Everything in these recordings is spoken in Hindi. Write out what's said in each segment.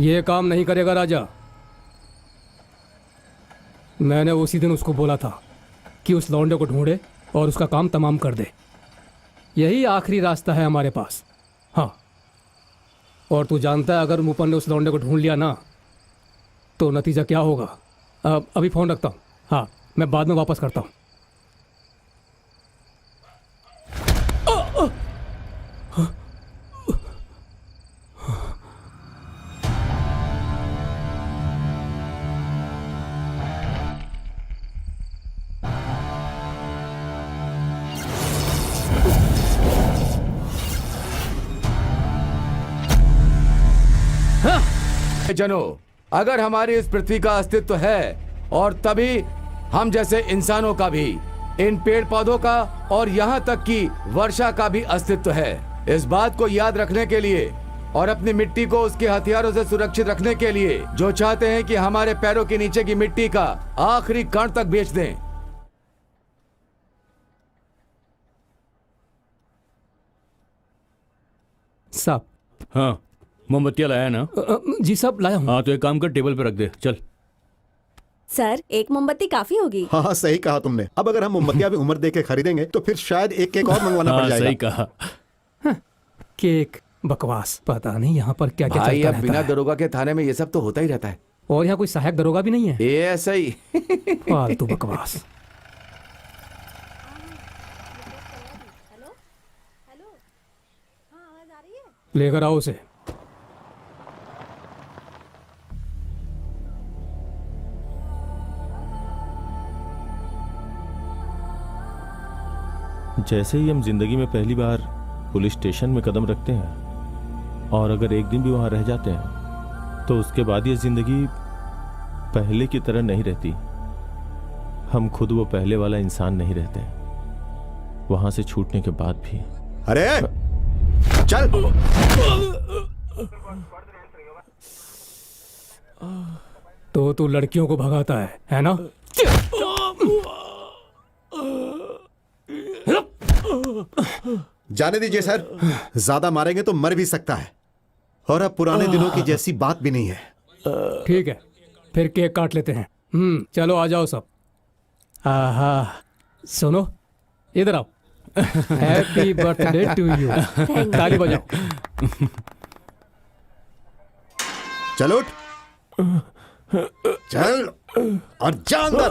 ये काम नहीं करेगा राजा। मैंने उसी दिन उसको बोला था कि उस लौंडे को ढूंढे और उसका काम तमाम कर दे। यही आखिरी रास्ता है हमारे पास। हाँ, और तू जानता है अगर मुपन ने उस लौंडे को ढूंढ लिया ना तो नतीजा क्या होगा। अभी फ़ोन रखता हूँ। हाँ, मैं बाद में वापस करता हूँ। जनों, अगर हमारी इस पृथ्वी का अस्तित्व है और तभी हम जैसे इंसानों का भी, इन पेड़ पौधों का और यहाँ तक कि वर्षा का भी अस्तित्व है। इस बात को याद रखने के लिए और अपनी मिट्टी को उसके हथियारों से सुरक्षित रखने के लिए जो चाहते हैं कि हमारे पैरों के नीचे की मिट्टी का आखिरी कण तक बेच दें। साहब। हाँ, मोमबत्तियाँ लाया ना? जी साहब, लाया हूँ। हाँ तो एक काम कर, टेबल पे रख दे। चल। सर, एक मोमबत्ती काफी होगी। हाँ सही कहा तुमने। अब अगर हम मोमबत्तियां भी उम्र दे के खरीदेंगे तो फिर शायद एक केक और मंगवाना पड़ हाँ जाएगा। सही कहा। केक बकवास, पता नहीं यहाँ पर क्या क्या भाई, चलता अब रहता बिना है। दरोगा के थाने में ये सब तो होता ही रहता है। और यहाँ कोई सहायक दरोगा भी नहीं है। ये ऐसा ही। फालतू बकवास। लेकर आओ उसे। जैसे ही हम जिंदगी में पहली बार पुलिस स्टेशन में कदम रखते हैं और अगर एक दिन भी वहां रह जाते हैं तो उसके बाद ये जिंदगी पहले की तरह नहीं रहती। हम खुद वो पहले वाला इंसान नहीं रहते वहां से छूटने के बाद भी। अरे चल। तो तू लड़कियों को भगाता है ना? जाने दीजिए सर, ज्यादा मारेंगे तो मर भी सकता है और अब पुराने दिनों की जैसी बात भी नहीं है। ठीक है, फिर केक काट लेते हैं। चलो आ जाओ सब। आहा, सुनो, इधर आओ। Happy birthday to you. ताली बजाओ। चल उठ, चल और जा अंदर।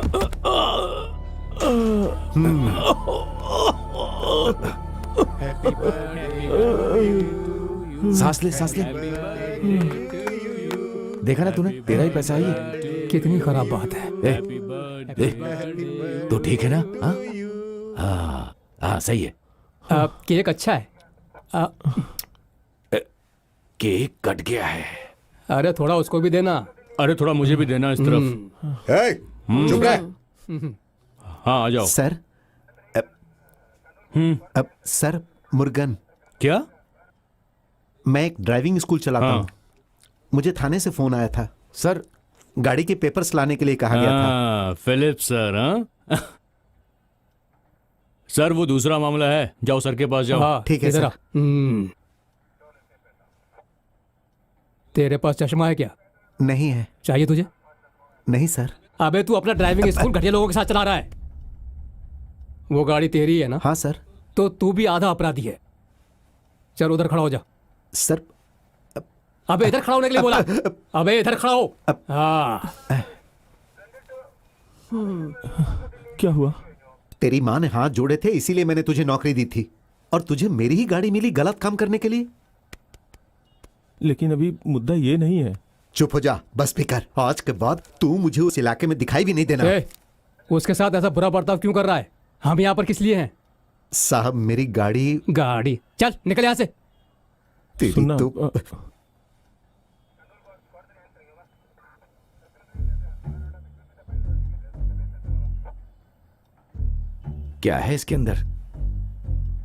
सांस ले, सांस ले। देखा ना तूने, तेरा ही पैसा है ये। कितनी खराब बात है। तो ठीक है ना? हाँ हाँ सही है। केक अच्छा है। केक कट गया है। अरे थोड़ा उसको भी देना। अरे थोड़ा मुझे भी देना इस तरफ। ए, चुप रह। हाँ आ जाओ। सर अब सर मुर्गन, क्या? मैं एक ड्राइविंग स्कूल चलाता हाँ। हूँ। मुझे थाने से फोन आया था सर, गाड़ी के पेपर्स लाने के लिए कहा गया था। हाँ, फिलिप सर। हाँ सर, वो दूसरा मामला है। जाओ सर के पास जाओ। हाँ, ठीक है इधर सर। आ। तेरे पास चश्मा है क्या? नहीं है। चाहिए तुझे? नहीं सर। अबे तू अपना ड्राइविंग स्कूल घटिया लोगों के साथ चला रहा है। वो गाड़ी तेरी है ना? हाँ सर। तो तू भी आधा अपराधी है। चल उधर खड़ा हो जा। सर अबे इधर खड़ा होने के लिए बोला। अबे इधर खड़ा हो। हाँ। क्या हुआ? तेरी माँ ने हाथ जोड़े थे इसीलिए मैंने तुझे नौकरी दी थी और तुझे मेरी ही गाड़ी मिली गलत काम करने के लिए। लेकिन अभी मुद्दा ये नहीं है। चुप हो जा, बस भी कर। आज के बाद तू मुझे उस इलाके में दिखाई भी नहीं देना। उसके साथ ऐसा बुरा बर्ताव क्यों कर रहा है? हम यहाँ पर किस लिए हैं? साहब मेरी गाड़ी। चल निकल यहाँ से। तेरी सुनना, तो क्या है इसके अंदर?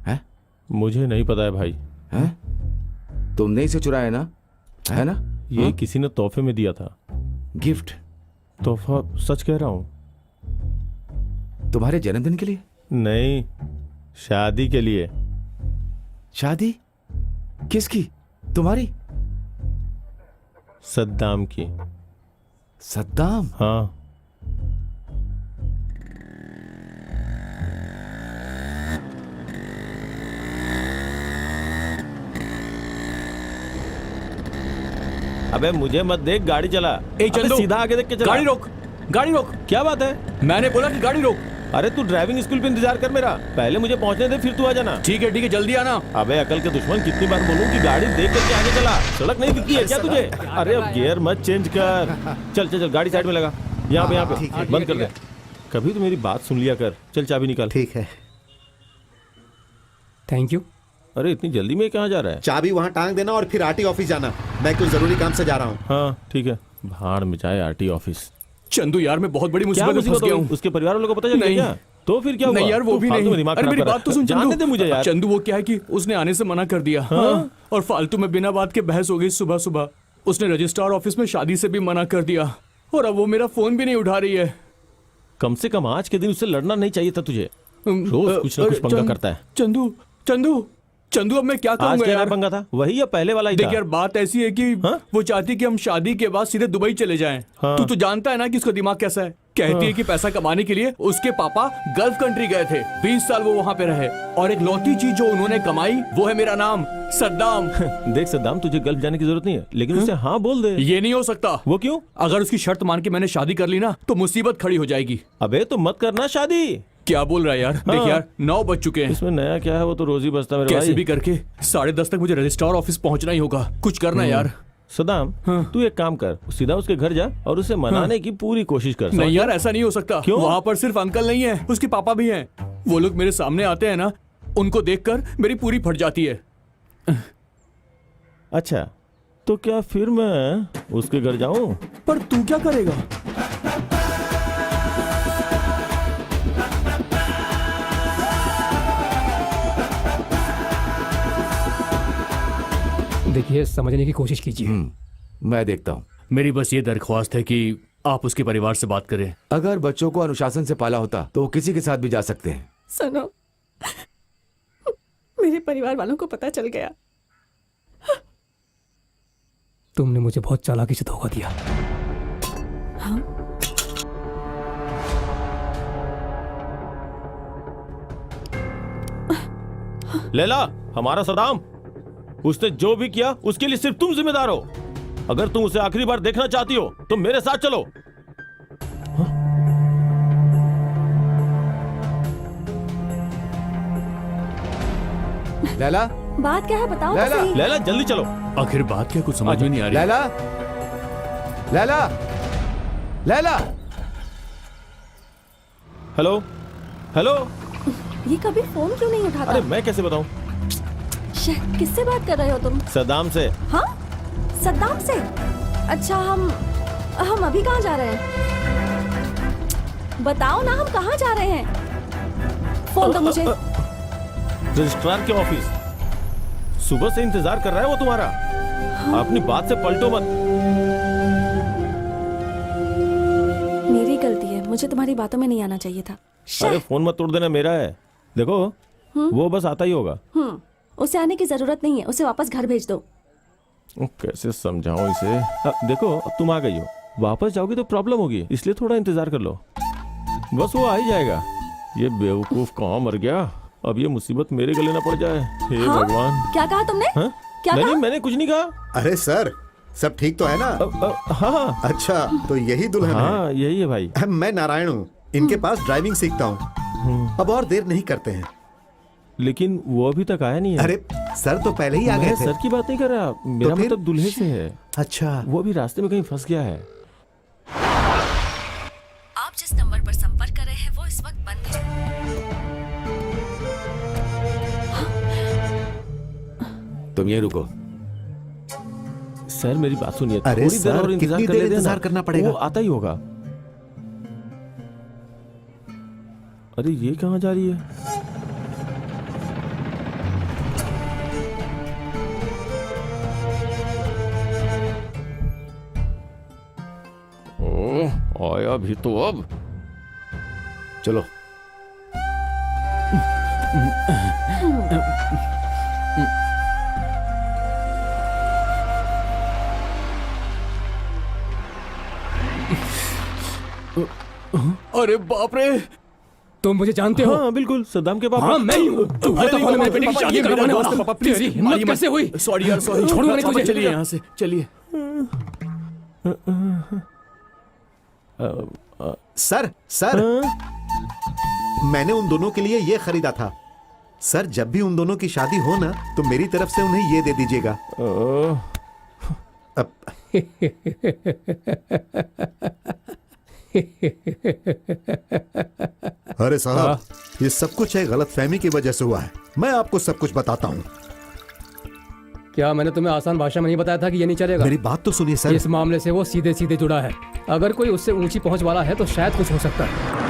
है? मुझे नहीं पता है भाई। है? तुमने इसे चुराया ना? है ना? ये किसी ने तोहफे में दिया था। गिफ्ट? तोहफा? सच कह रहा हूँ। तुम्हारे जन्मदिन के लिए? नहीं, शादी के लिए। शादी? किसकी? तुम्हारी? सद्दाम की। सद्दाम? हाँ। अबे मुझे मत देख, गाड़ी चला। ए अबे चंदू, सीधा आगे देख के चला। गाड़ी रोक, गाड़ी रोक। क्या बात है? मैंने बोला कि गाड़ी रोक। अरे तू ड्राइविंग स्कूल पे इंतजार कर मेरा, पहले मुझे पहुंचने दे फिर तू आ जाना। ठीक है जल्दी आना। अबे अकल के दुश्मन, कितनी बार बोलूं कि गाड़ी देख करके आगे चला, सड़क नहीं दिखती है क्या तुझे? अरे अब गियर मत चेंज कर। चल चल चल, गाड़ी साइड में लगा, यहाँ पे ठीक है, बंद कर दे। कभी तो मेरी बात सुन लिया कर। चल चाबी निकाल। ठीक है। Thank you. अरे इतनी जल्दी में कहाँ जा रहा है? चाबी वहाँ टांग देना और फिर आरटी ऑफिस जाना। मैं कुछ जरूरी काम से जा रहा हूँ। हाँ ठीक है। भाड़ में जाए आरटी ऑफिस। चंदू यार, मैं बहुत बड़ी क्या मुसीबत में फंस मुसीबत गया हो हूँ। गई? उसके परिवार वालों को पता चल गया नहीं। क्या? तो फिर क्या हुआ? नहीं यार, वो तू भी फालतू नहीं। में दिमाग अरे खराब मेरी कर रहा बात तो है। सुन जानने दे मुझे यार। चंदू वो क्या है कि उसने आने से मना कर दिया। हाँ? और फालतू में बिना बात के बहस हो गई सुबह सुबह। उसने रजिस्ट्रार ऑफिस में शादी से भी मना कर दिया और अब वो मेरा फोन भी नहीं उठा रही है। कम से कम आज के दिन उससे लड़ना नहीं चाहिए था तुझे। रोज कुछ ना कुछ पंगा करता है। चंदू चंदू चंदू, अब मैं क्या आज करूंगा क्या यार? पंगा था? वही या पहले वाला ही था? देख यार, बात ऐसी है कि हाँ? वो चाहती कि हम शादी के बाद सीधे दुबई चले जाएं। हाँ। तू तो जानता है ना कि उसका दिमाग कैसा है। कहती है कि पैसा कमाने के लिए उसके पापा गल्फ कंट्री गए थे, 20 साल वो वहाँ पे रहे और एक लौती चीज जो उन्होंने कमाई वो है मेरा नाम, सद्दाम। देख सद्दाम, तुझे गल्फ जाने की जरूरत नहीं है, लेकिन उससे हाँ बोल दे। ये नहीं हो सकता। वो क्यों? अगर उसकी शर्त मान के मैंने शादी कर ली ना तो मुसीबत खड़ी हो जाएगी। अबे तो मत करना शादी। क्या बोल रहा है यार? देख यार, 9 बज चुके हैं। इसमें नया क्या है? वो तो रोज ही बजता मेरे कैसे भाई। भी करके 10:30 तक मुझे रजिस्ट्रार ऑफिस पहुंचना ही होगा। कुछ करना यार। सदाम, तू एक काम कर, सीधा उसके घर जा और उसे मनाने की पूरी कोशिश कर। नहीं यार, ऐसा नहीं हो सकता। क्यों? वहाँ पर सिर्फ अंकल नहीं है, उसके पापा भी हैं। वो लोग मेरे सामने आते हैं ना, उनको देखकर मेरी पूरी फट जाती है। अच्छा, तो क्या फिर मैं उसके घर जाऊं? पर तू क्या करेगा? देखिए, समझने की कोशिश कीजिए। मैं देखता हूँ। मेरी बस ये दरख्वास्त है कि आप उसके परिवार से बात करें। अगर बच्चों को अनुशासन से पाला होता तो वो किसी के साथ भी जा सकते हैं। सुनो, मेरे परिवार वालों को पता चल गया। तुमने मुझे बहुत चालाकी से धोखा दिया। हाँ? लैला, हमारा सदाम, उसने जो भी किया उसके लिए सिर्फ तुम जिम्मेदार हो। अगर तुम उसे आखिरी बार देखना चाहती हो तो मेरे साथ चलो। लैला, बात क्या है बताओ तो लैला। सही। लैला जल्दी चलो। आखिर बात क्या, कुछ समझ में नहीं आ रही। लैला, लैला, लैला। Hello hello. ये कभी फोन क्यों नहीं उठाता? अरे मैं कैसे बताऊं? किससे बात कर रहे हो तुम? सदाम से। हाँ, सद्दाम से? अच्छा, हम अभी कहाँ जा रहे हैं? बताओ ना, हम कहाँ जा रहे हैं? फोन दो मुझे। रजिस्ट्रार के ऑफिस। सुबह से इंतजार कर रहा है वो तुम्हारा। अपनी बात से पलटो मत। मेरी गलती है, मुझे तुम्हारी बातों में नहीं आना चाहिए था। अरे फोन मत तोड़ देना, मेरा है। देखो वो बस आता ही होगा। उसे आने की जरूरत नहीं है, उसे वापस घर भेज दो। कैसे समझाऊं इसे? देखो अब तुम आ गई हो, वापस जाओगी तो प्रॉब्लम होगी, इसलिए थोड़ा इंतजार कर लो। बस वो आ ही जाएगा। ये बेवकूफ कहाँ मर गया? अब ये मुसीबत मेरे गले ना पड़ जाए। हे हाँ? भगवान। क्या कहा तुमने? हाँ? क्या नहीं कहा? मैंने कुछ नहीं कहा। अरे सर, सब ठीक तो है ना? हाँ अच्छा, तो यही दुल्हन हाँ यही है भाई। है। मैं नारायण हूँ, इनके पास ड्राइविंग सीखता हूँ। अब और देर नहीं करते हैं। लेकिन वो अभी तक आया नहीं है। अरे सर तो पहले ही आ गए मैं थे। सर की बात नहीं कर रहा, मेरा फिर? मतलब दूल्हे से है। अच्छा, वो अभी रास्ते में कहीं फंस गया है। आप जिस नंबर पर संपर्क कर रहे हैं वो इस वक्त बंद है। तुम यहीं रुको। सर मेरी बात सुनिए, अरे थोड़ी देर सर, और इंतजार कितनी कर देर लेते हैं इंतजार ना। करना पड़ेगा? वो आता ही होगा। अरे ये कहाँ जा रही है? ओह, आया भी तो अब। चलो। अरे बाप रे। तुम मुझे जानते हो? हाँ बिल्कुल, सद्दाम के पापा। हाँ मैं ही हूँ। तू है तो कौन है मेरे बेटे की शादी करवाने वाला? पापा प्लीज, तेरी हिम्मत कैसे हुई? सॉरी यार, सॉरी। छोड़ूंगा नहीं तुझे। चलिए यहाँ से, चलिए। सर सर, मैंने उन दोनों के लिए ये खरीदा था। सर जब भी उन दोनों की शादी हो ना तो मेरी तरफ से उन्हें ये दे दीजिएगा। अब अरे साहब, ये सब कुछ है गलतफहमी की वजह से हुआ है। मैं आपको सब कुछ बताता हूँ। क्या मैंने तुम्हें आसान भाषा में नहीं बताया था कि ये नहीं चलेगा? मेरी बात तो सुनिए सर। इस मामले से वो सीधे सीधे जुड़ा है। अगर कोई उससे ऊंची पहुंच वाला है तो शायद कुछ हो सकता है।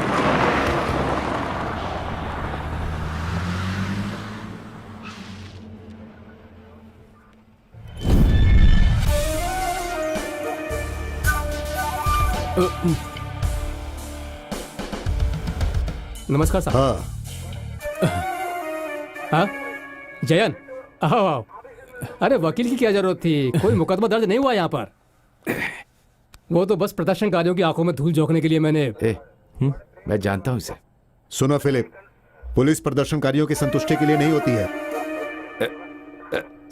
नमस्कार साहब। हाँ हाँ जयन, आओ आओ। अरे वकील की क्या जरूरत थी? कोई मुकदमा दर्ज नहीं हुआ यहाँ पर। वो तो बस प्रदर्शनकारियों की आंखों में धूल झोंकने के लिए मैंने। मैं जानता हूँ इसे। सुनो फिलिप, पुलिस प्रदर्शनकारियों की संतुष्टि के लिए नहीं होती है।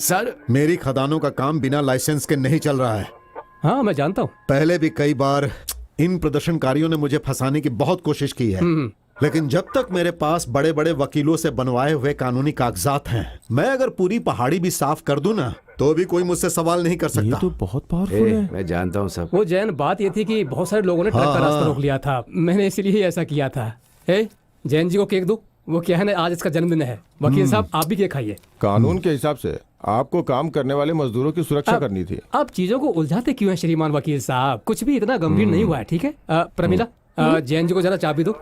सर मेरी खदानों का काम बिना लाइसेंस के नहीं चल रहा है। हाँ मैं जानता हूँ। पहले भी कई बार इन प्रदर्शनकारियों ने मुझे फंसाने की बहुत कोशिश की है, लेकिन जब तक मेरे पास बड़े बड़े वकीलों से बनवाए हुए कानूनी कागजात हैं, मैं अगर पूरी पहाड़ी भी साफ कर दूं ना तो भी कोई मुझसे सवाल नहीं कर ये सकता। तो बहुत पावरफुल है। मैं जानता हूँ सब। वो जैन, बात ये थी कि बहुत सारे लोगों ने ट्रक का रास्ता रोक लिया था। मैंने इसीलिए ऐसा किया था। जैन जी को केक दो। वो क्या है ना, आज इसका जन्मदिन है। वकील साहब आप भी केक खाइए। कानून के हिसाब से आपको काम करने वाले मजदूरों की सुरक्षा करनी थी। आप चीजों को उलझाते क्यों हैं श्रीमान वकील साहब? कुछ भी इतना गंभीर नहीं हुआ है, ठीक है? प्रमिला, जैन जी को जरा चाबी दो।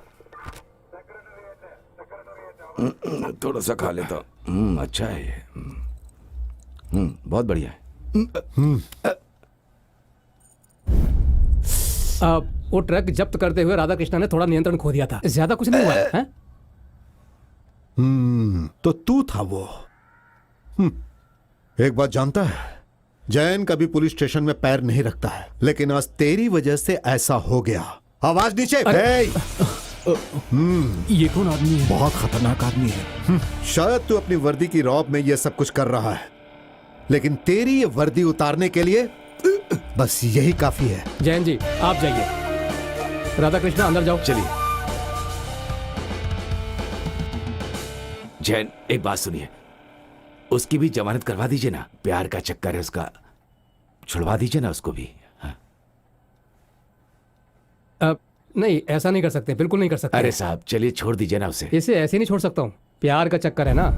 थोड़ा सा खा लेता हूँ। अच्छा है ये। बहुत बढ़िया है। वो ट्रक जब्त करते हुए राधा कृष्णा ने थोड़ा नियंत्रण खो दिया था। ज्यादा कुछ नहीं हुआ है? तो तू था वो। एक बात जानता है, जैन कभी पुलिस स्टेशन में पैर नहीं रखता है, लेकिन आज तेरी वजह से ऐसा हो गया। आवाज नीचे। ये कौन आदमी है? बहुत खतरनाक आदमी है। शायद तू अपनी वर्दी की रौब में यह सब कुछ कर रहा है, लेकिन तेरी ये वर्दी उतारने के लिए बस यही काफी है। जैन जी आप जाइए। राधा कृष्णा अंदर जाओ। चलिए। जैन एक बात सुनिए, उसकी भी जमानत करवा दीजिए ना। प्यार का चक्कर है उसका, छुड़वा दीजिए ना उसको भी। हाँ। नहीं ऐसा नहीं कर सकते, बिल्कुल नहीं कर सकते। अरे साहब चलिए छोड़ दीजिए ना उसे। इसे ऐसे नहीं छोड़ सकता हूँ। प्यार का चक्कर है ना।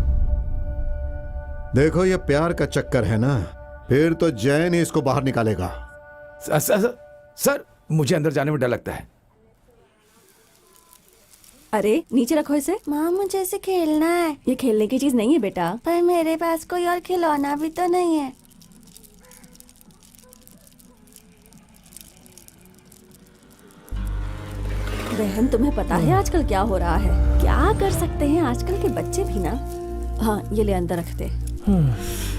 देखो ये प्यार का चक्कर है ना, फिर तो जैन ही इसको बाहर निकालेगा। सर मुझे अंदर जाने में डर लगता है। अरे नीचे रखो इसे। माँ मुझे इसे खेलना है। ये खेलने की चीज नहीं है बेटा। पर मेरे पास कोई और खिलौना भी तो नहीं है। बहन तुम्हें पता है आजकल क्या हो रहा है? क्या कर सकते हैं आजकल के बच्चे भी ना। हाँ ये ले अंदर रखते।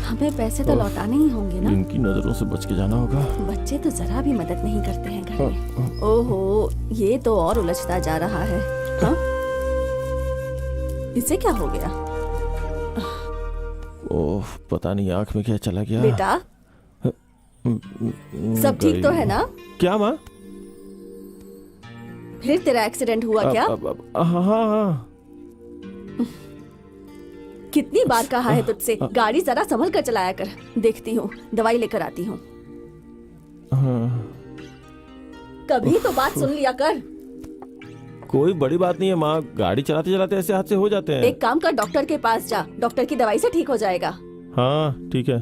हमें पैसे तो लौटाने ही होंगे ना। इनकी नजरों से बच के जाना होगा। बच्चे तो जरा भी मदद नहीं करते हैं घर में। ओहो ये तो और उलझता जा रहा है। हाँ इसे क्या हो गया? ओह पता नहीं आंख में क्या चला गया। बेटा सब ठीक तो है ना? क्या माँ? फिर तेरा एक्सीडेंट हुआ क्या? हाँ हाँ। कितनी बार कहा है तुझसे गाड़ी जरा संभल कर चलाया कर। देखती हूँ दवाई लेकर आती हूँ। कभी तो बात सुन लिया कर। कोई बड़ी बात नहीं है माँ, गाड़ी चलाते चलाते ऐसे हादसे हो जाते हैं। एक काम कर, डॉक्टर के पास जा। डॉक्टर की दवाई से ठीक हो जाएगा। हाँ ठीक है।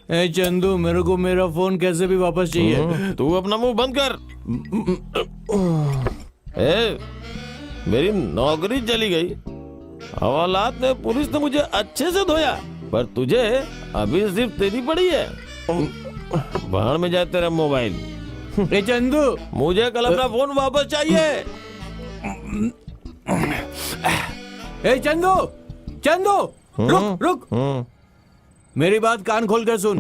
ए चंदू, मेरे को मेरा फोन कैसे भी वापस चाहिए। तू अपना मुंह बंद कर। ए, मेरी नौकरी चली गई। हवालात ने, पुलिस ने मुझे अच्छे से धोया, पर तुझे अभी सिर्फ तेरी पड़ी है। बाहर में जाए तेरा मोबाइल। ए चंदू, मुझे कल अपना फोन वापस चाहिए। ए चंदू, चंदू रुक रुक। मेरी बात कान खोल कर सुन।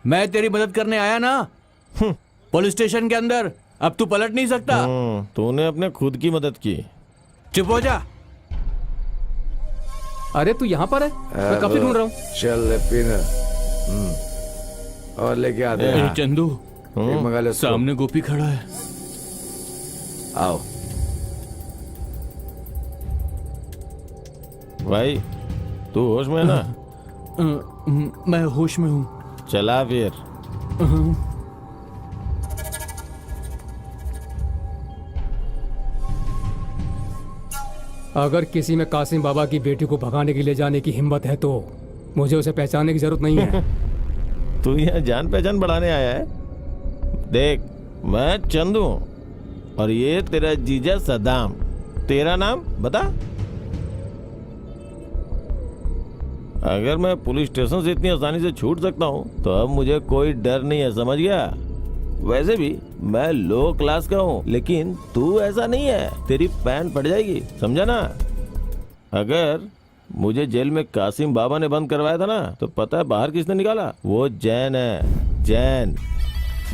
मैं तेरी मदद करने आया ना, पुलिस स्टेशन के अंदर। अब तू पलट नहीं सकता। तूने अपने खुद की मदद की। चुप हो जा। अरे तू यहाँ पर है? मैं कब से ढूंढ रहा हूँ। चल पीना। और लेके आते ए, हैं। चंदू एक मंगा ले उसको। सामने गोपी खड़ा है। आओ। भाई तू होश में है ना? मैं होश में हूँ। चला फिर। अगर किसी में कासिम बाबा की बेटी को भगाने के लिए जाने की हिम्मत है तो मुझे उसे पहचानने की जरूरत नहीं है। तू यहाँ जान पहचान बढ़ाने आया है? देख, मैं चंदू हूँ और ये तेरा जीजा सदाम। तेरा नाम बता। अगर मैं पुलिस स्टेशन से इतनी आसानी से छूट सकता हूँ तो अब मुझे कोई डर नहीं है, समझ गया? वैसे भी मैं लो क्लास का हूँ, लेकिन तू ऐसा नहीं है, तेरी पैंट फट जाएगी, समझा ना? अगर मुझे जेल में कासिम बाबा ने बंद करवाया था ना, तो पता है बाहर किसने निकाला? वो जैन है, जैन।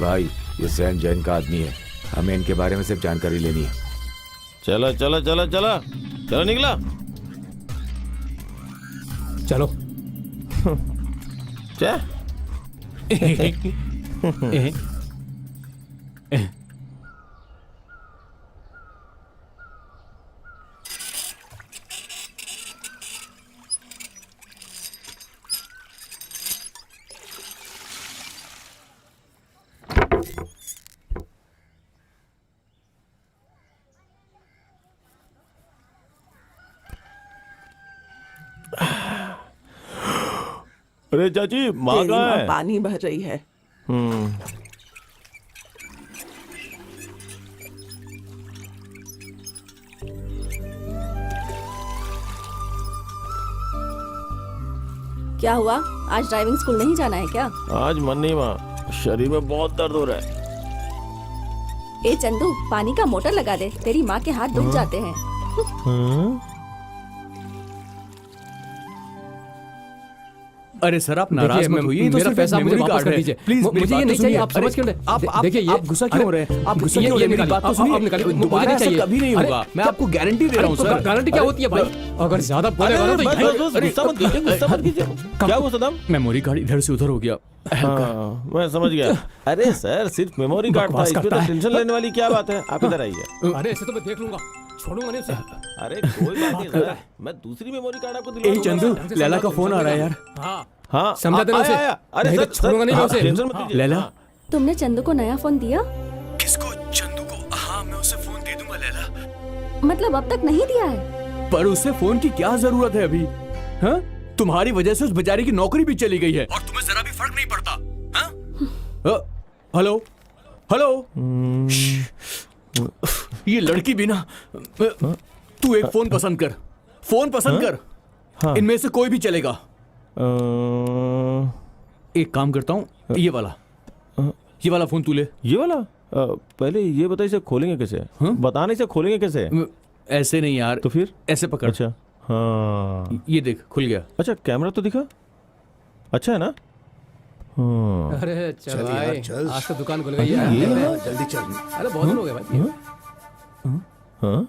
भाई ये सैन जैन का आदमी है, हमें इनके बारे में सिर्फ जानकारी लेनी है। चलो चलो चलो चलो चलो, निकला। चलो। क्या? अरे चाची, माँ तेरी कहाँ माँ है? पानी भर रही है। क्या हुआ? आज ड्राइविंग स्कूल नहीं जाना है क्या? आज मन नहीं माँ, शरीर में बहुत दर्द हो रहा है। ए चंदू, पानी का मोटर लगा दे, तेरी माँ के हाथ दुख जाते हैं। अरे सर, आप देखिए, नाराज मत होइए। ये तो मेरा सिर्फ पैसा एक मुझे मेमोरी वापस कार्ड कर है। दीजिए। प्लीज मुझे मेरी ये बात नहीं तो चाहिए, सुनिए। आप समझ क्यों अरे, नहीं? देखिए ये आप गुस्सा क्यों हो रहे हैं? आप गुस्सा क्यों हो रहे हैं? मेरी बात तो सुनिए। दोबारा ऐसा कभी नहीं होगा, मैं आपको गारंटी दे रहा हूँ सर। गारंटी क्या होती है भाई? अगर ज्यादा बोलेगा ना तो बस, बस, बस, गुस्सा मत कीजिए, गुस्सा मत कीजिए। क्या हुआ सदाम? मेमोरी कार्ड इधर से उधर हो गया। हाँ, मैं समझ गया। अरे सर, सिर्फ मेमोरी कार्ड था, बकवास इसमें करता तो है। टेंशन लेने वाली क्या बात है? आप इधर आइए। अरे ऐसे तो मैं देख लूंगा, छोड़ूंगा नहीं उसे। अरे कोई बात नहीं सर, मैं दूसरी मेमोरी कार्ड आपको दिलवा ए दूंगा चंदू, ना। लैला का फोन आ रहा है यार। हाँ हाँ, समझा देना उसे। आया। अरे नहीं तो सर, छोड़ूंगा नहीं मैं उसे। टेंशन मत लीजिए। लैला। तुमने चंदू को नया फोन दिया? किसको? चंदू को? हाँ, मैं उसे फोन दे दूंगा लैला। मतलब अब तक नहीं दिया है? पर उसे फोन की क्या जरूरत है अभी? हाँ? तुम्हारी वजह से उस बेचारी की नौकरी भी चली गई है और तुम्हें जरा भी फर्क नहीं पड़ता। हाँ? Hello hello. ये लड़की भी ना। तू एक फोन पसंद कर, फोन पसंद कर। हाँ। इनमें से कोई भी चलेगा। एक काम करता हूँ, ये वाला फोन तू ले। ये वाला? पहले ये बता, इसे खोलेंगे कैसे? हाँ? बताने इसे खोलेंगे कैसे? ऐसे नहीं यार। तो फिर ऐसे पकड़। अच्छा, हाँ। ये देख, खुल गया। अच्छा, कैमरा तो दिखा, अच्छा है ना? हाँ। अरे चल भाई, आज तो दुकान खुल गई है। जल्दी चल। अरे बहुत दिन हो गए भाई। हाँ?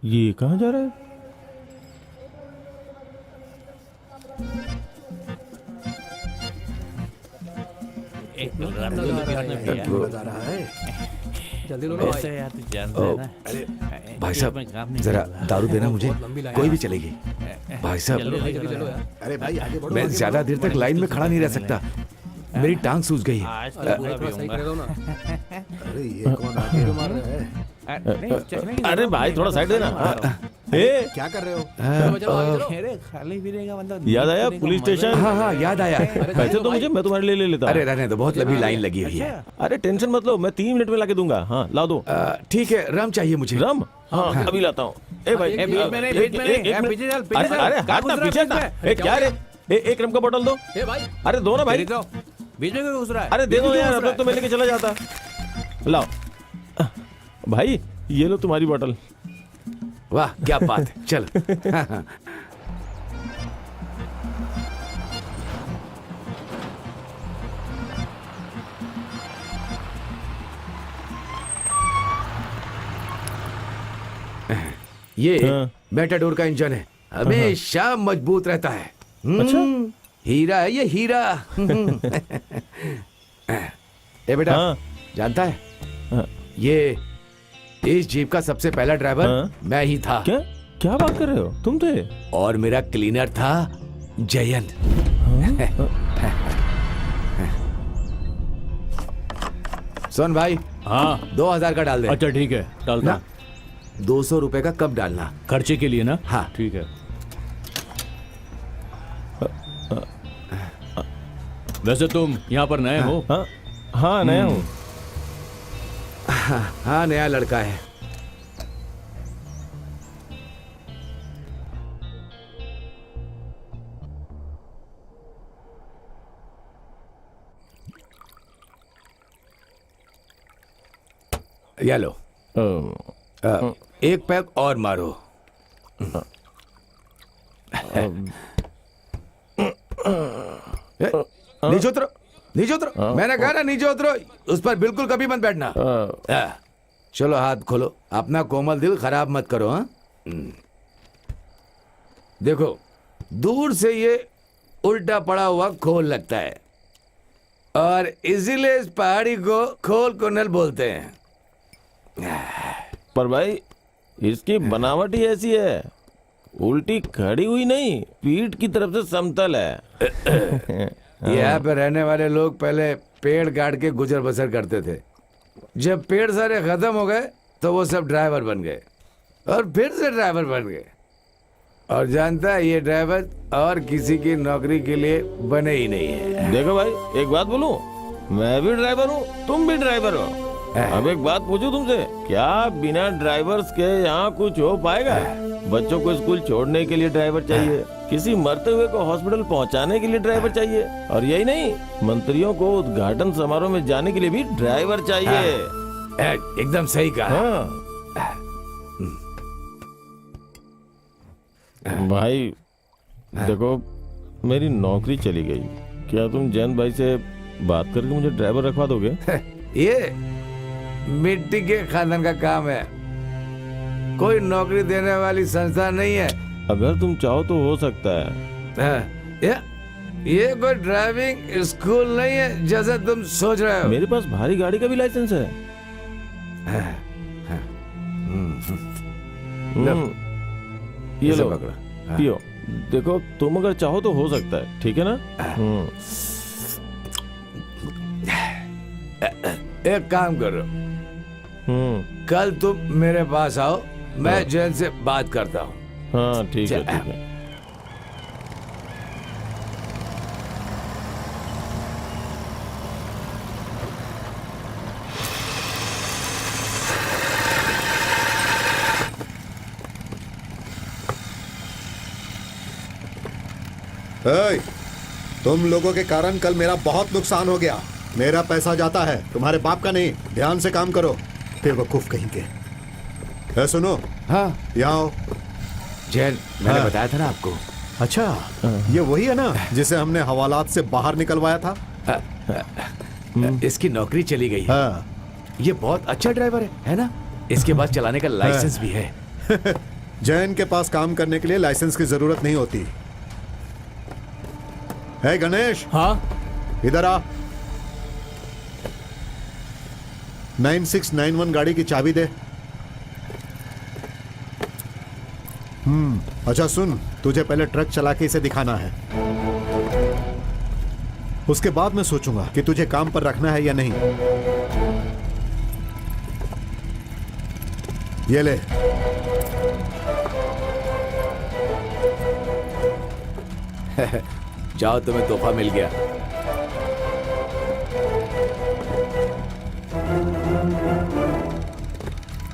ये कहाँ जा रहा है? जल्दी लो ना भाई। भाई साहब जरा दारू देना मुझे, कोई भी चलेगी। भाई साहब भाई जल्दी चलो यार। अरे भाई आगे बढ़ो। मैं ज्यादा देर तक लाइन में खड़ा नहीं रह सकता, मेरी टांग सूज गई है। अरे भाई थोड़ा सही करे दो ना। अरे ये कौन आगे मार रहा है? अरे भाई थोड़ा साइड देना। हाँ। ए, क्या कर रहे हो? चलो चलो आगे चलो। याद आया पुलिस स्टेशन? हाँ हाँ याद आया। पैसे तो मुझे, मैं तुम्हारे लिए ले लेता। अरे रहने दो, बहुत लंबी लाइन लगी हुई है। अरे टेंशन मत लो, मैं 3 मिनट में लाके दूंगा। हाँ, ला दो। ठीक है, रम चाहिए मुझे। रम? हाँ, अभी लाता हूँ। ए भाई, बीच में नहीं, बीच में नहीं। एक मिनट। पीछे चल, पीछे अरे चल। अरे, क्या हाथ ना घुस रहा है पीछे बीच ना। में? ए, क्या रे? एक रम का बोतल दो। ए भाई अरे दो ना भाई। बीच में घुस रहा है। अरे दे दो यार, अब तक तो मैं लेके चला जाता। लाओ भाई, ये लो तुम्हारी बोतल। वाह क्या बात है, चल। ये हाँ। मेटाडोर का इंजन है, हमेशा मजबूत रहता है। अच्छा। हीरा है ये, हीरा। ए बेटा, हाँ। जानता है हाँ। ये इस जीप का सबसे पहला ड्राइवर हाँ। मैं ही था। क्या क्या बात कर रहे हो? तुम थे? और मेरा क्लीनर था जयन। सुन भाई, हाँ 2000 का डाल दे। अच्छा ठीक है, डालता ना 200 रुपए का कब डालना? खर्चे के लिए ना। हाँ। ठीक है। वैसे तुम यहाँ पर नए हो? हाँ हाँ, नया हूँ। हाँ, नया लड़का है। ये लो, एक पैक और मारो। नीचे उतरो, नीचे उतरो। मैंने कहा ना नीचे उतरो, उस पर बिल्कुल कभी मत बैठना। चलो हाथ खोलो, अपना कोमल दिल खराब मत करो। हाँ, देखो दूर से ये उल्टा पड़ा हुआ खोल लगता है और इसीलिए इस पहाड़ी को खोल कोनल बोलते हैं। पर भाई इसकी बनावट ही ऐसी है, उल्टी खड़ी हुई नहीं, पीठ की तरफ से समतल है। यहाँ पे रहने वाले लोग पहले पेड़ काट के गुजर बसर करते थे। जब पेड़ सारे खत्म हो गए तो वो सब ड्राइवर बन गए और फिर से ड्राइवर बन गए। और जानता है, ये ड्राइवर और किसी की नौकरी के लिए बने ही नहीं है। देखो भाई, एक बात बोलूं, मैं भी ड्राइवर हूँ, तुम भी ड्राइवर हो। अब एक बात पूछूं तुमसे, क्या बिना ड्राइवर्स के यहाँ कुछ हो पाएगा? बच्चों को स्कूल छोड़ने के लिए ड्राइवर चाहिए, किसी मरते हुए को हॉस्पिटल पहुँचाने के लिए ड्राइवर चाहिए, और यही नहीं, मंत्रियों को उद्घाटन समारोह में जाने के लिए भी ड्राइवर चाहिए। एकदम सही कहा। हाँ। भाई देखो, मेरी नौकरी चली गई, क्या तुम जैन भाई से बात करके मुझे ड्राइवर रखवा दोगे? ये मिट्टी के खानदान का काम है, कोई नौकरी देने वाली संस्था नहीं है। अगर तुम चाहो तो हो सकता है। ये कोई ड्राइविंग स्कूल नहीं है जैसे तुम सोच रहे हो। मेरे पास भारी गाड़ी का भी लाइसेंस है। ये इसे लो, पकड़ो। पियो। देखो, तुम अगर चाहो तो हो सकता है, ठीक है ना? एक काम करो, कल तुम मेरे पास आओ, मैं जैन से बात करता हूँ। हाँ ठीक है, चल। ठीक है। ए, तुम लोगों के कारण कल मेरा बहुत नुकसान हो गया। मेरा पैसा जाता है, तुम्हारे बाप का नहीं। ध्यान से काम करो, बेवकूफ कहीं के। सुनो, हाँ यहाँ आओ। जैन, मैंने हाँ। बताया था ना आपको। अच्छा, ये वही है ना जिसे हमने हवालात से बाहर निकलवाया था? इसकी नौकरी चली गई है। हाँ। ये बहुत अच्छा ड्राइवर है ना? इसके पास चलाने का लाइसेंस भी है। जैन के पास काम करने के लिए लाइसेंस की जरूरत नहीं होती है। गणेश, हाँ इधर आ। 9691 गाड़ी की चाबी दे। अच्छा सुन, तुझे पहले ट्रक चला के इसे दिखाना है, उसके बाद मैं सोचूंगा कि तुझे काम पर रखना है या नहीं। ये ले। जाओ, तुम्हें तोहफा मिल गया।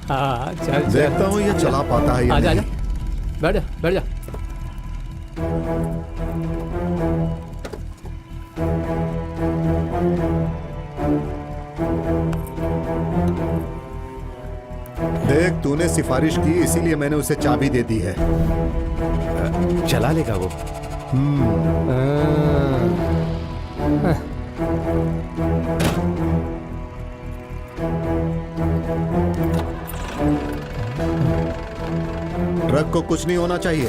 हाँ, चल चल। देखता हूँ ये चला पाता है या आजा आजा, नहीं। बैठ जा बैठ जा। देख, तूने सिफारिश की इसीलिए मैंने उसे चाबी दे दी है। चला लेगा वो। ट्रक को कुछ नहीं होना चाहिए।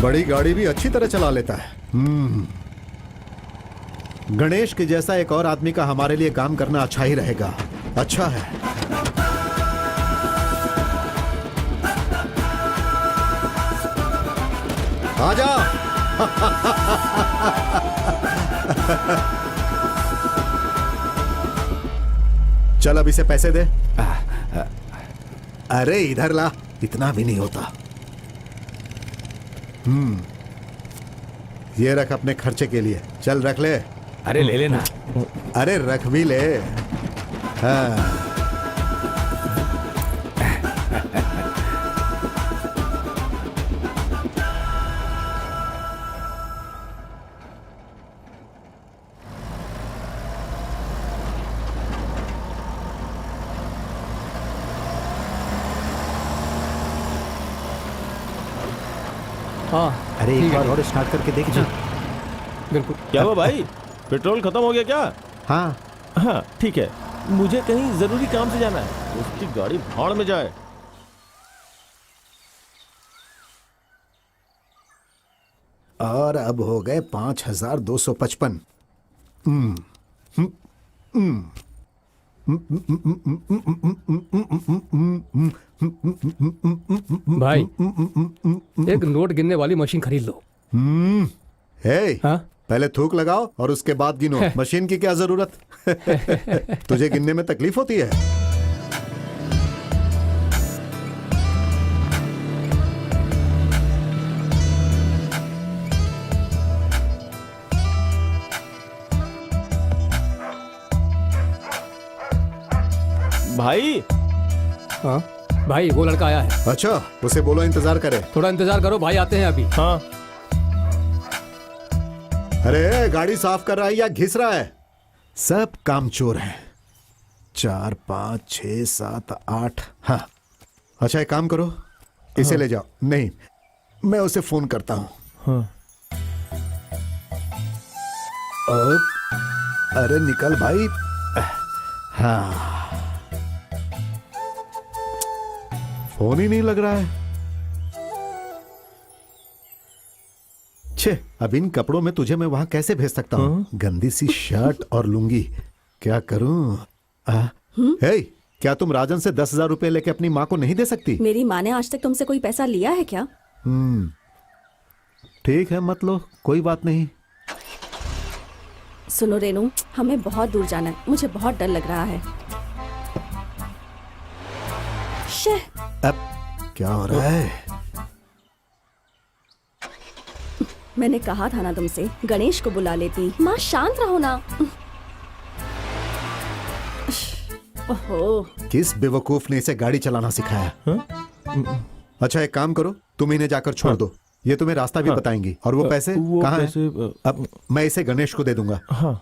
बड़ी गाड़ी भी अच्छी तरह चला लेता है। गणेश के जैसा एक और आदमी का हमारे लिए काम करना अच्छा ही रहेगा। अच्छा है। आजा। चल अब इसे पैसे दे। अरे इधर ला, इतना भी नहीं होता। ये रख अपने खर्चे के लिए। चल रख ले। अरे ले लेना। अरे रख भी ले। हाँ। हाँ अरे ठीक एक है, बार और स्टार्ट करके देख जी। बिल्कुल। क्या हुआ भाई, पेट्रोल खत्म हो गया क्या? हाँ हाँ ठीक है, मुझे कहीं जरूरी काम से जाना है। उसकी गाड़ी भाड़ में जाए। और अब हो गए 5255। भाई एक नोट गिनने वाली मशीन खरीद लो। हे, हाँ पहले थूक लगाओ और उसके बाद गिनो। मशीन की क्या जरूरत? तुझे गिनने में तकलीफ होती है? भाई हाँ भाई वो लड़का आया है। अच्छा, उसे बोलो इंतजार करे। थोड़ा इंतजार करो, भाई आते हैं अभी। हाँ अरे गाड़ी साफ कर रहा है या घिस रहा है? सब काम चोर हैं। 4 5 6 7 8। हाँ अच्छा एक काम करो, इसे ले जाओ। नहीं, मैं उसे फोन करता हूँ। हाँ अरे निकल भाई। हाँ फोन ही नहीं लग रहा है। छे, अब इन कपड़ों में तुझे मैं वहां कैसे भेज सकता हूँ? गंदी सी शर्ट और लुंगी, क्या करूं? हे, क्या तुम राजन से 10,000 रुपए लेके अपनी माँ को नहीं दे सकती? मेरी माँ ने आज तक तुमसे कोई पैसा लिया है क्या? ठीक है मत लो, कोई बात नहीं। सुनो रेनू, हमें बहुत दूर जाना है, मुझे बहुत डर लग रहा है। शे, अब क्या हो रहा है? मैंने कहा था ना तुमसे, गणेश को बुला लेती। माँ शांत रहो ना। ओहो, किस बेवकूफ ने इसे गाड़ी चलाना सिखाया? अच्छा एक काम करो, तुम इन्हें जाकर छोड़ दो, ये तुम्हें रास्ता भी बताएंगी। और वो पैसे कहाँ हैं? अब मैं इसे गणेश को दे दूंगा। हाँ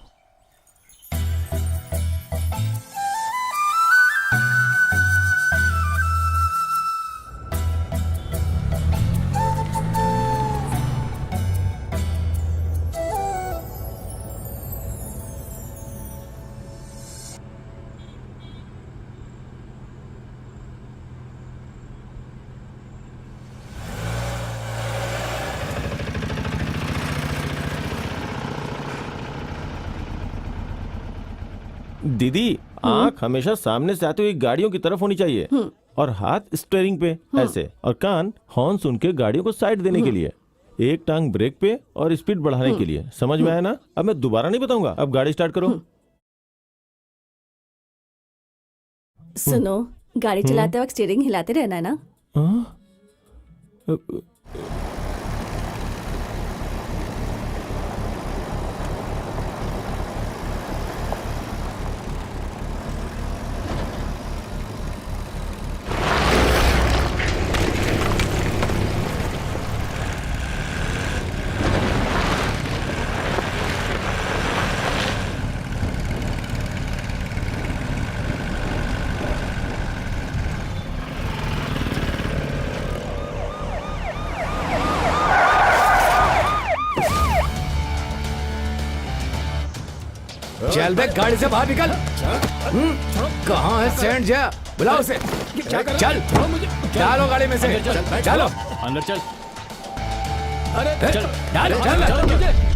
दीदी, आंख हमेशा सामने से आती हुई गाड़ियों की तरफ होनी चाहिए और हाथ स्टीयरिंग पे ऐसे, और कान हॉर्न सुन के गाड़ियों को साइड देने के लिए। एक टांग ब्रेक पे और स्पीड बढ़ाने के लिए, समझ में आया ना? अब मैं दोबारा नहीं बताऊंगा, अब गाड़ी स्टार्ट करो। सुनो, गाड़ी चलाते वक्त स्टीयरिंग हिलाते रहना है ना। हाँ? चल बे, गाड़ी से बाहर निकल। कहाँ है सेंट जा? बुलाओ उसे। चल डालो गाड़ी में से, चलो अंदर चल। चल चल।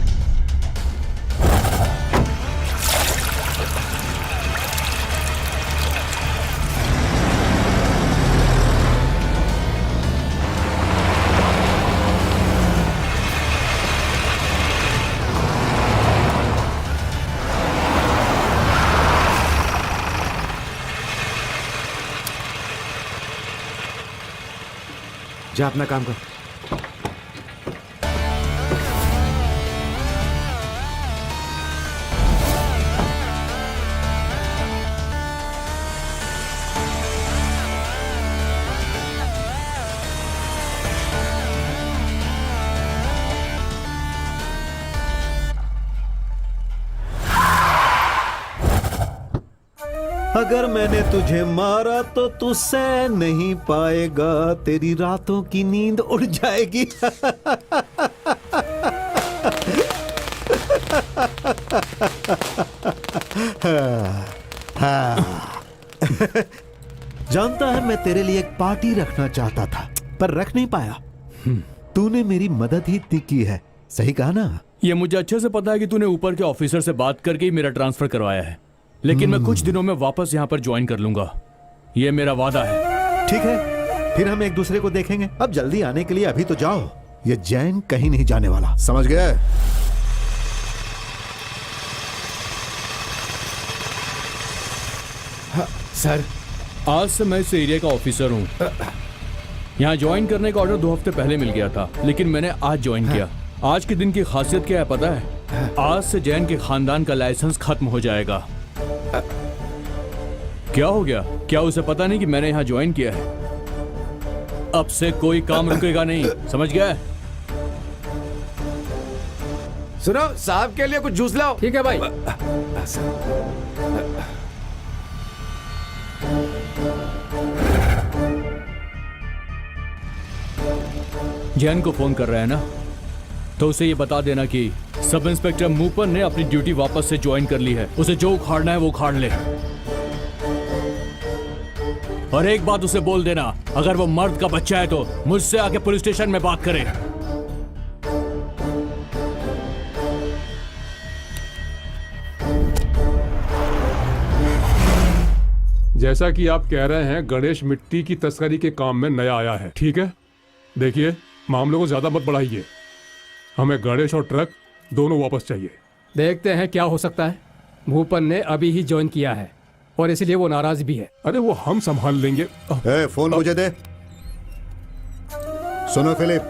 जा अपना काम कर। अगर मैंने तुझे मारा तो तू सह नहीं पाएगा, तेरी रातों की नींद उड़ जाएगी। जानता है मैं तेरे लिए एक पार्टी रखना चाहता था, पर रख नहीं पाया। तूने मेरी मदद ही इतनी की है, सही कहा ना? ये मुझे अच्छे से पता है कि तूने ऊपर के ऑफिसर से बात करके ही मेरा ट्रांसफर करवाया है, लेकिन मैं कुछ दिनों में वापस यहाँ पर ज्वाइन कर लूंगा, ये मेरा वादा है। ठीक है, फिर हम एक दूसरे को देखेंगे। अब जल्दी आने के लिए अभी तो जाओ, ये जैन कहीं नहीं जाने वाला, समझ गए? सर, आज से मैं इस एरिया का ऑफिसर हूँ। यहाँ ज्वाइन करने का ऑर्डर 2 हफ्ते पहले मिल गया था, लेकिन मैंने आज ज्वाइन किया। आज के दिन की खासियत क्या है पता है? आज से जैन के खानदान का लाइसेंस खत्म हो जाएगा। क्या हो गया? क्या उसे पता नहीं कि मैंने यहाँ ज्वाइन किया है? अब से कोई काम रुकेगा नहीं, समझ गया? सुनो, साहब के लिए कुछ जूस लाओ। ठीक है भाई। जैन को फोन कर रहा है ना, तो उसे ये बता देना कि सब इंस्पेक्टर मूपन ने अपनी ड्यूटी वापस से ज्वाइन कर ली है। उसे जो उखाड़ना है वो उखाड़ ले। और एक बात उसे बोल देना, अगर वो मर्द का बच्चा है तो मुझसे आके पुलिस स्टेशन में बात करे। जैसा कि आप कह रहे हैं, गणेश मिट्टी की तस्करी के काम में नया आया है, ठीक है? देखिए, मामले को ज्यादा मत बढ़ाइए। हमें गणेश और ट्रक दोनों वापस चाहिए। देखते हैं क्या हो सकता है। भूपन ने अभी ही ज्वाइन किया है और इसलिए वो नाराज भी है। अरे वो हम संभाल लेंगे। ए, फोन मुझे दे। सुनो फिलिप,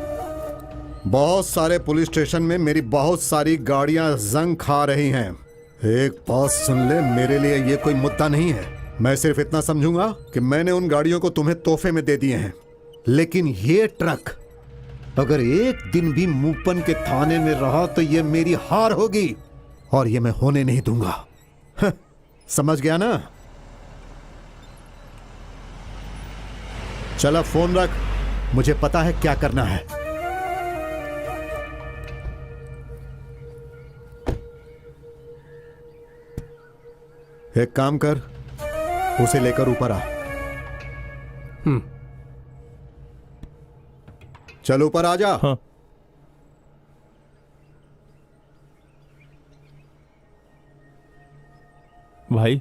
बहुत सारे पुलिस स्टेशन में मेरी बहुत सारी गाड़ियां जंग खा रही हैं। एक बात सुन ले, मेरे लिए ये कोई मुद्दा नहीं है। मैं सिर्फ इतना समझूंगा कि मैंने उन गाड़ियों को तुम्हें तोहफे में दे दिए हैं, लेकिन ये ट्रक अगर एक दिन भी मूपन के थाने में रहा तो ये मेरी हार होगी और ये मैं होने नहीं दूंगा। समझ गया ना? चला फोन रख, मुझे पता है क्या करना है। एक काम कर, उसे लेकर ऊपर आ। चल ऊपर आ जा। हाँ। भाई,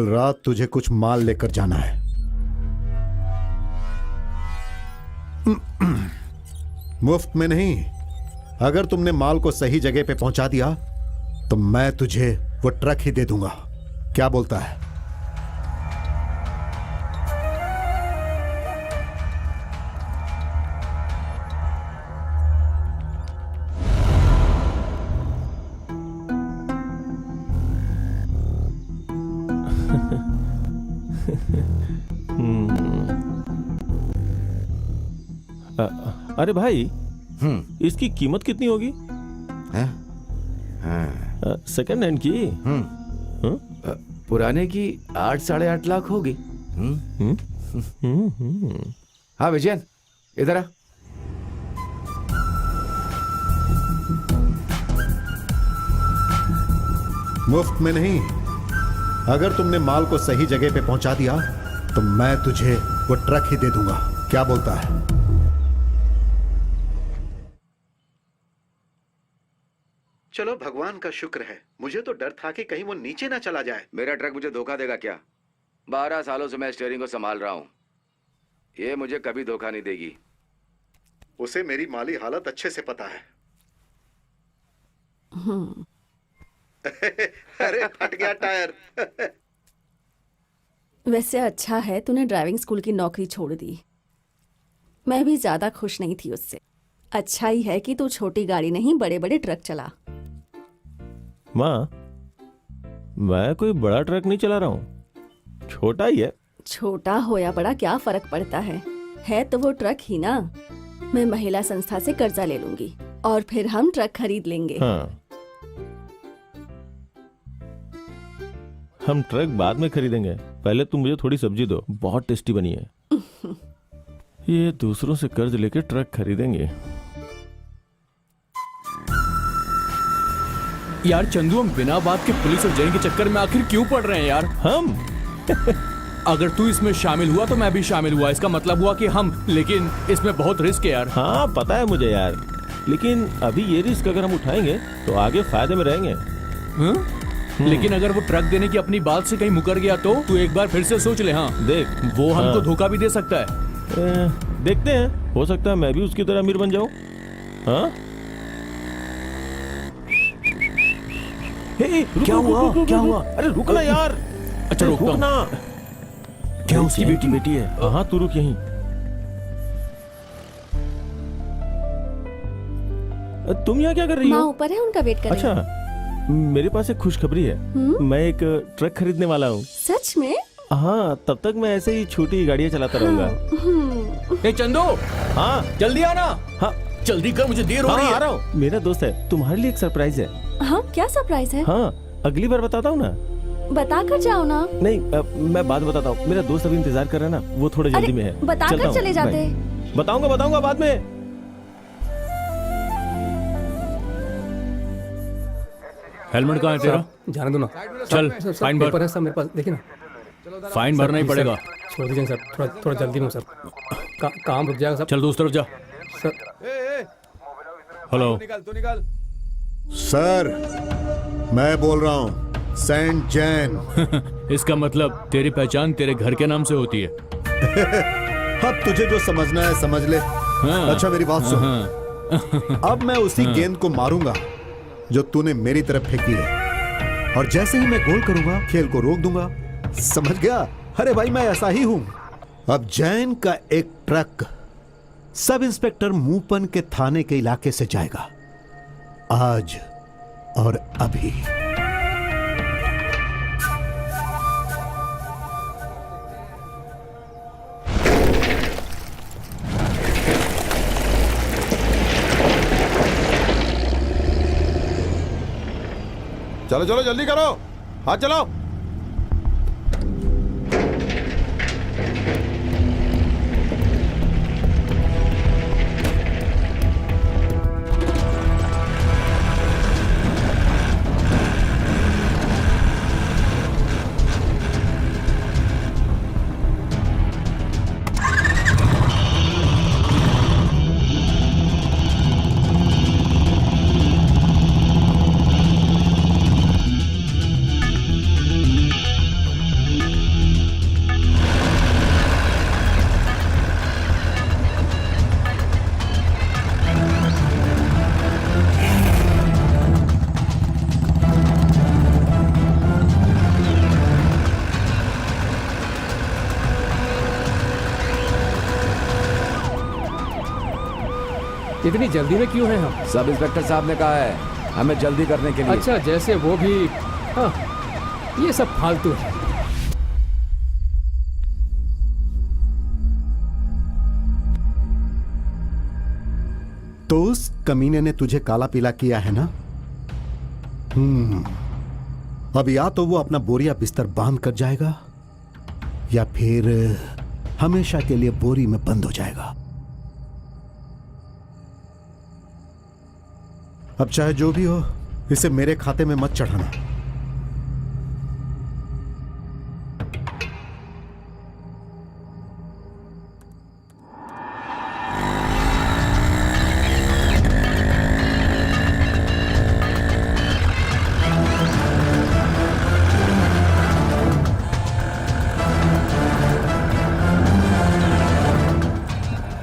कल रात तुझे कुछ माल लेकर जाना है। मुफ्त में नहीं। अगर तुमने माल को सही जगह पे पहुंचा दिया तो मैं तुझे वो ट्रक ही दे दूंगा। क्या बोलता है? अरे भाई, इसकी कीमत कितनी होगी? सेकंड हैंड की? पुराने की 8-8.5 लाख होगी। हाँ विजयन, इधर आ। मुफ्त में नहीं। अगर तुमने माल को सही जगह पे पहुंचा दिया तो मैं तुझे वो ट्रक ही दे दूंगा। क्या बोलता है? चलो, भगवान का शुक्र है। मुझे तो डर था कि कहीं वो नीचे ना चला जाए। मेरा ट्रक मुझे धोखा देगा क्या? 12 सालों से मैं स्टीयरिंग को संभाल रहा हूं। ये मुझे कभी धोखा नहीं देगी। उसे मेरी माली हालत अच्छे से पता है। अरे फट गया टायर। वैसे अच्छा है तूने ड्राइविंग स्कूल की नौकरी छोड़ दी। मैं भी ज्यादा खुश नहीं थी उससे। अच्छा ही है कि तू छोटी गाड़ी नहीं बड़े बड़े ट्रक चला। माँ, मैं कोई बड़ा ट्रक नहीं चला रहा हूँ, छोटा ही है। छोटा हो या बड़ा क्या फर्क पड़ता है तो वो ट्रक ही ना। मैं महिला संस्था से कर्जा ले लूंगी और फिर हम ट्रक खरीद लेंगे। हाँ, हम ट्रक बाद में खरीदेंगे। पहले तुम मुझे थोड़ी सब्जी दो, बहुत टेस्टी बनी है। ये दूसरों से कर्ज लेके ट्रक खरीदेंगे। यार चंदू, हम बिना बात के पुलिस और जैन के चक्कर में आखिर क्यों पड़ रहे हैं यार? हम अगर तू इसमें शामिल हुआ तो मैं भी शामिल हुआ। इसका मतलब हुआ कि हम, लेकिन इसमें बहुत रिस्क है यार। हाँ पता है मुझे यार, लेकिन अभी ये रिस्क अगर हम उठाएंगे तो आगे फायदे में रहेंगे। लेकिन अगर वो ट्रक देने की अपनी बात से कहीं मुकर गया तो तू एक बार फिर से सोच ले। हाँ देख, वो हमको हाँ। धोखा भी दे सकता है। देखते हैं, हो सकता है मैं भी उसकी तरह अमीर बन जाऊं। हाँ? क्या हुआ? क्या हुआ? अरे रुकना यार। अच्छा रुकता हूं। रुकना। क्या उसकी बेटी है? हाँ तू रुक यहीं। तुम यहाँ क्या कर रही माँ हो? ऊपर है, उनका वेट कर रही हूँ। अच्छा, मेरे पास एक खुशखबरी है। मैं एक ट्रक खरीदने वाला हूँ। सच में? हाँ, तब तक मैं ऐसे ही छोटी गाड़ियाँ चलाता रहूंगा। ए चंदू, हाँ जल्दी आना। हाँ जल्दी कर, मुझे देर हो रही हाँ, है। आ रहा हूँ। मेरा दोस्त है, तुम्हारे लिए एक सरप्राइज है। हाँ, क्या सरप्राइज है? हाँ, अगली बार बताता हूँ ना। बता कर जाओ ना। नहीं, मैं बाद बताता हूँ। मेरा दोस्त अभी इंतजार कर रहा है ना, वो थोड़ा जल्दी में है। बता चलता कर हूँ, चले जाते। बाय। बताऊंगा बाद में। हेलमेट कहाँ है तेरा? जाने दो ना। चल सर, फाइन भर। पेपर है सर मेरे पास, देखिए ना। फाइन भरना ही सर, पड़ेगा। छोड़ दीजिए सर, थोड़ा जल्दी में हूँ सर। काम रुक जाएगा सर। चल दूसरी तरफ जा। सर हेलो, तू निकल। सर, मैं बोल रहा हूँ सेंट जैन। इसका मतलब तेरी पहचान तेरे घर के नाम से होती है। अब तुझे जो समझना है समझ ले। हाँ। अच्छा मेरी बात सुन। हाँ। अब मैं उसी गेंद को मारूंगा जो तूने मेरी तरफ फेंकी है, और जैसे ही मैं गोल करूंगा खेल को रोक दूंगा। समझ गया? अरे भाई, मैं ऐसा ही हूं। अब जैन का एक ट्रक सब इंस्पेक्टर मूपन के थाने के इलाके से जाएगा, आज और अभी। चलो चलो जल्दी करो, हाथ चलाओ। इतनी जल्दी में क्यों हैं हम? सब इंस्पेक्टर साहब ने कहा है हमें जल्दी करने के लिए। अच्छा, जैसे वो भी। हाँ, ये सब फालतू है। तो उस कमीने ने तुझे काला पीला किया है ना? अब या तो वो अपना बोरिया बिस्तर बांध कर जाएगा या फिर हमेशा के लिए बोरी में बंद हो जाएगा। अब चाहे जो भी हो, इसे मेरे खाते में मत चढ़ाना।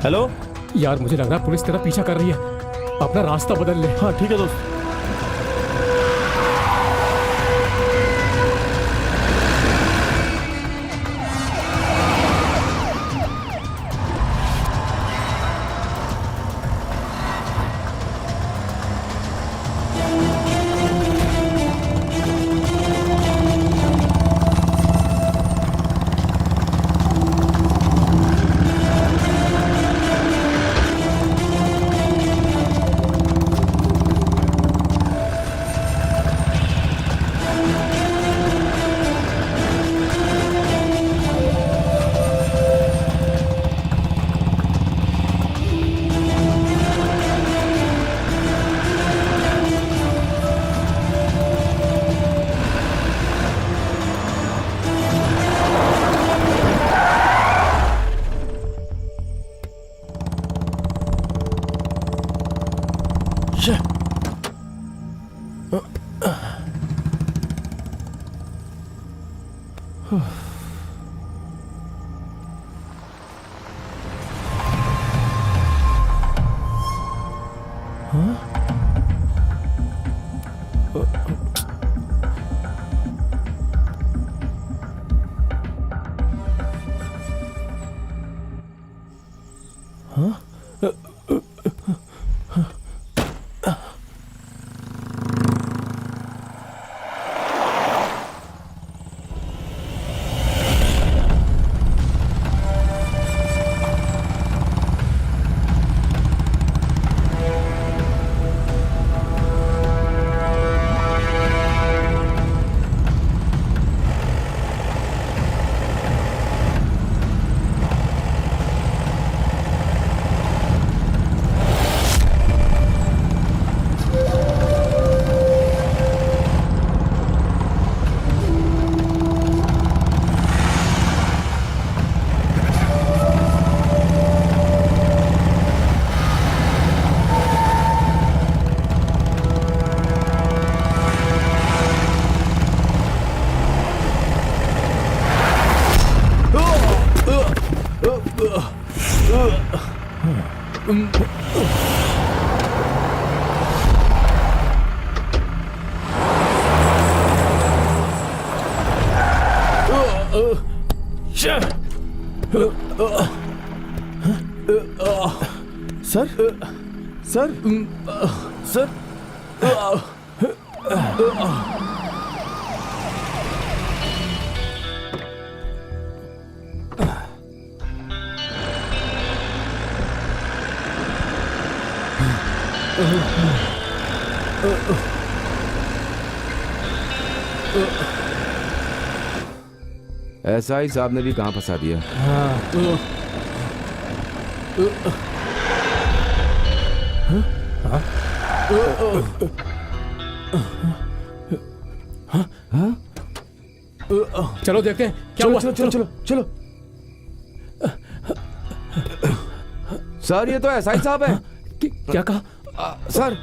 हेलो। यार, मुझे लग रहा है पुलिस तेरा पीछा कर रही है। अपना रास्ता बदल ले। हाँ ठीक है दोस्त। सर सर सर एसआई साहब ने भी कहां फंसा दिया। चलो देखते हैं क्या हुआ। चलो चलो चलो चलो। सर, ये तो एसआई साहब है। क्या कहा? सर,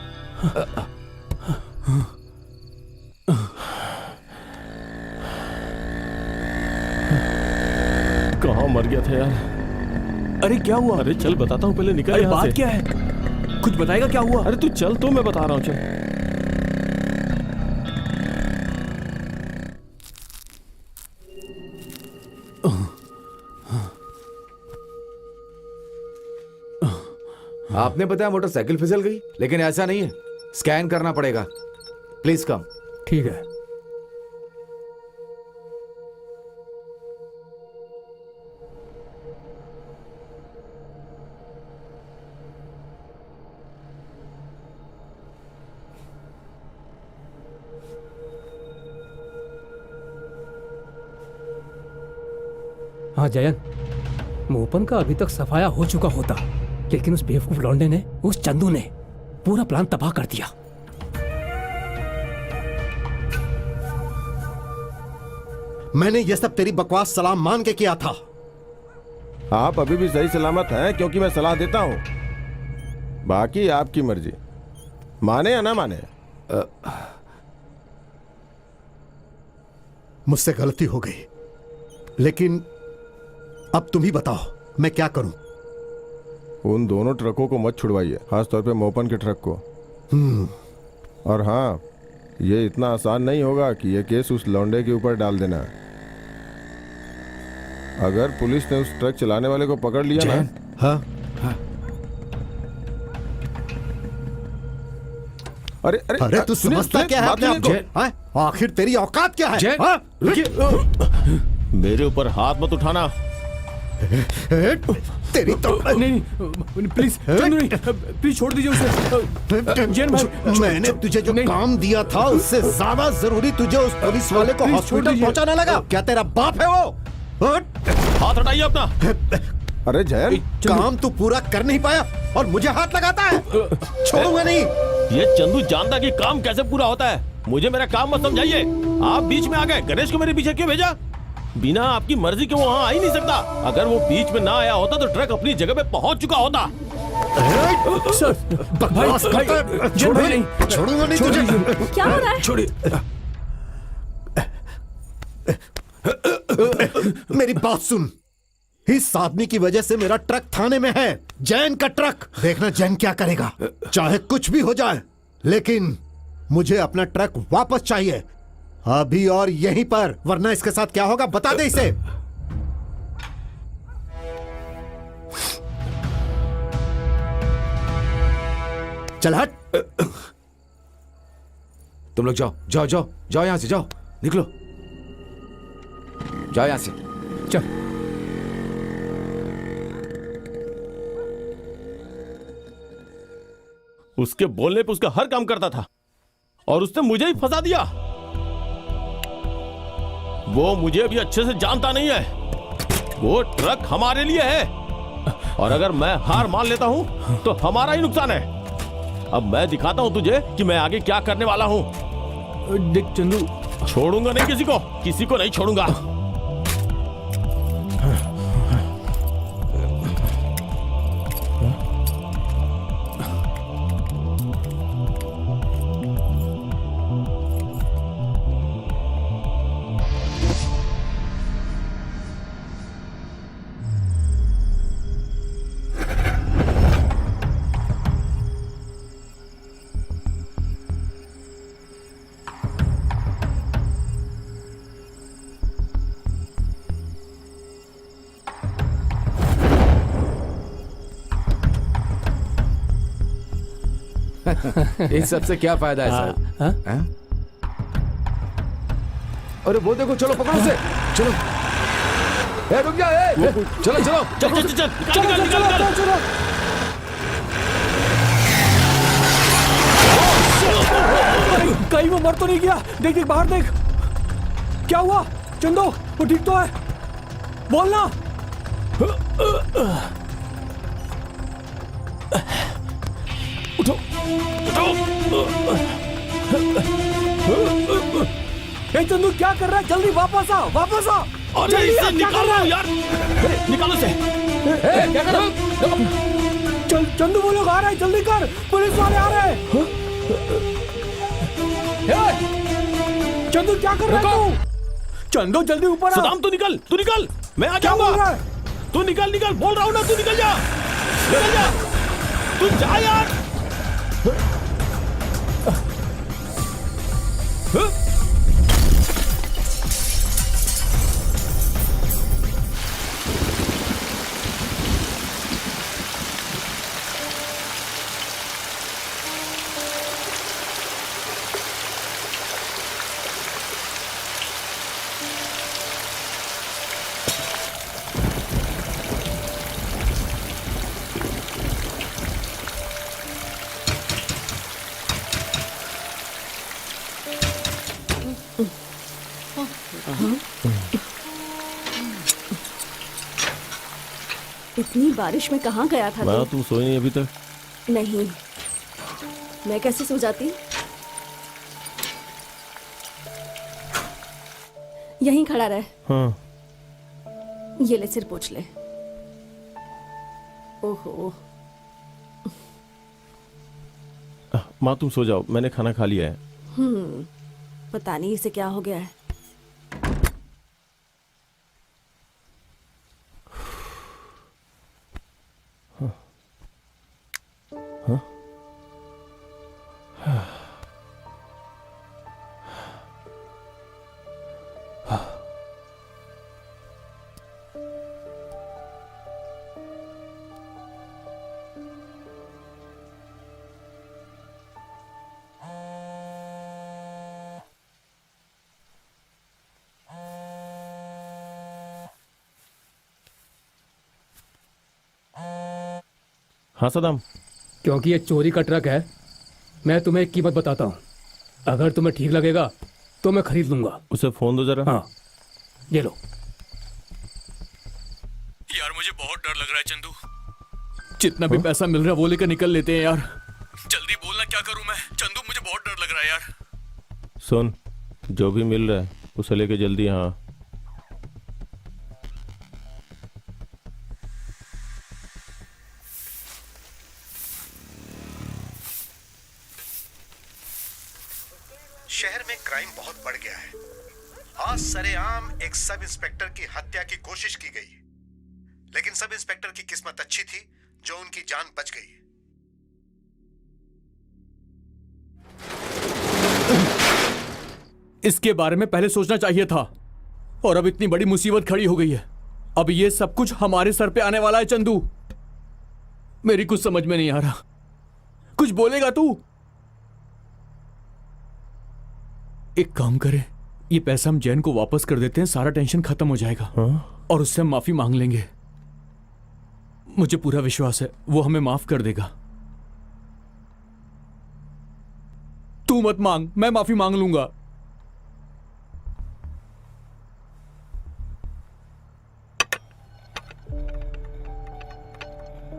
कहाँ मर गया था यार? अरे क्या हुआ? अरे चल बताता हूँ, पहले निकल अरे यहाँ बात से। क्या है? कुछ बताएगा क्या हुआ? अरे तू चल, तो मैं बता रहा हूँ, चल। आपने बताया मोटरसाइकिल फिसल गई, लेकिन ऐसा नहीं है, स्कैन करना पड़ेगा। Please come. ठीक है। हाँ जयन, मोपन का अभी तक सफाया हो चुका होता, लेकिन उस बेवकूफ लौंडे ने, उस चंदू ने पूरा प्लान तबाह कर दिया। मैंने ये सब तेरी बकवास सलाम मान के किया था। आप अभी भी सही सलामत हैं क्योंकि मैं सलाह देता हूं, बाकी आपकी मर्जी, माने या ना माने। मुझसे गलती हो गई, लेकिन अब तुम ही बताओ मैं क्या करूं। उन दोनों ट्रकों को मत छुड़वाइए, खासतौर पे मोपन के ट्रक को। और हाँ, ये इतना आसान नहीं होगा कि ये केस उस लौंडे के ऊपर डाल देना। अगर पुलिस ने उस ट्रक चलाने वाले को पकड़ लिया ना। हाँ अरे अरे अरे तू सुनिए, समझता सुनिए, क्या है बात अपने आप को? सुनिए। हाँ? आखिर तेरी औकात क्या है? जय, हाँ? मेरे ऊपर हाथ मत उठाना। तेरी तो नहीं प्लीज चंदू नहीं, प्लीज छोड़ दीजिए उसे। जैन भाई, मैंने तुझे जो काम दिया था उससे ज्यादा जरूरी तुझे उस पुलिस वाले को प्लीज छोड़ हॉस्पिटल दीजिए। पहुंचाना लगा। क्या तेरा बाप है वो? हाथ हटाइए अपना। अरे जयन, काम तू पूरा कर नहीं पाया और मुझे हाथ लगाता है। छोड़ूंगा नहीं। ये चंदू जानता कि काम कैसे पूरा होता है। मुझे मेरा काम मत समझाइए। आप बीच में आ गए, गणेश को मेरे पीछे क्यों भेजा? बिना आपकी मर्जी के वो वहाँ आ ही नहीं सकता। अगर वो बीच में ना आया होता तो ट्रक अपनी जगह पे पहुंच चुका होता। सर बकवास करता है। भाई नहीं, छोड़ूंगा नहीं तुझे। क्या हो रहा है? छोड़िए। मेरी बात सुन, इस आदमी की वजह से मेरा ट्रक थाने में है, जैन का ट्रक। देखना जैन क्या करेगा, चाहे कुछ भी हो जाए, लेकिन मुझे अपना ट्रक वापस चाहिए, अभी और यहीं पर, वरना इसके साथ क्या होगा बता दे इसे। चल हट। तुम लोग जाओ जाओ जाओ जाओ, यहां से जाओ, निकलो, जाओ यहां से। चल। उसके बोलने पे उसका हर काम करता था और उसने मुझे ही फंसा दिया। वो मुझे अभी अच्छे से जानता नहीं है। वो ट्रक हमारे लिए है और अगर मैं हार मान लेता हूं तो हमारा ही नुकसान है। अब मैं दिखाता हूं तुझे कि मैं आगे क्या करने वाला हूं। देख चंदू, छोड़ूंगा नहीं किसी को नहीं छोड़ूंगा। इस सबसे क्या फायदा है सर? हैं? अरे वो देखो, चलो पकड़ो उसे, चलो। ए, रुक जा, ए, चलो चलो चल। कहीं वो मर तो नहीं गया? देख देख बाहर देख, क्या हुआ? चंदो वो ठीक तो है? बोलना। उठो। ए चंदू क्या कर रहा है? जल्दी वापस आ, वापस आ। अरे इसे निकालो यार, निकालो इसे। क्या कर रहा हो? चल चंदू वो लोग आ रहे हैं, जल्दी कर, पुलिस वाले आ रहे हैं। चंदू क्या कर रहा है तू? चंदू जल्दी ऊपर आ। सदाम तू निकल, मैं आ क्या बोल रहा जाऊंगा। है? तू निकल, बोल रहा हूं ना, तू निकल जा, तू जा यार। इतनी बारिश में कहाँ गया था माँ तू? तुम सोई नहीं अभी तक? नहीं, मैं कैसे सो जाती? यहीं खड़ा रह। हाँ। ये ले, सिर पोंछ ले। ओहो, माँ तुम सो जाओ, मैंने खाना खा लिया है। पता नहीं इसे क्या हो गया है। हाँ सदाम। क्योंकि ये चोरी का ट्रक है, मैं तुम्हें एक कीमत बताता हूँ। अगर तुम्हें ठीक लगेगा तो मैं खरीद लूंगा। उसे फोन दो जरा। हाँ, ये लो। यार मुझे बहुत डर लग रहा है चंदू। जितना भी पैसा मिल रहा है वो लेकर निकल लेते हैं यार। जल्दी बोलना क्या करूं मैं। चंदू मुझे बहुत डर लग रहा है यार। सुन, जो भी मिल रहा है उसे लेके जल्दी यहाँ। शहर में क्राइम बहुत बढ़ गया है। आज सरेआम एक सब इंस्पेक्टर की हत्या की कोशिश की गई, लेकिन सब इंस्पेक्टर की किस्मत अच्छी थी जो उनकी जान बच गई। इसके बारे में पहले सोचना चाहिए था, और अब इतनी बड़ी मुसीबत खड़ी हो गई है। अब ये सब कुछ हमारे सर पे आने वाला है चंदू। मेरी कुछ समझ में नहीं आ रहा। कुछ बोलेगा तू? एक काम करें, ये पैसा हम जैन को वापस कर देते हैं, सारा टेंशन खत्म हो जाएगा। हाँ? और उससे हम माफी मांग लेंगे। मुझे पूरा विश्वास है वो हमें माफ कर देगा। तू मत मांग, मैं माफी मांग लूंगा।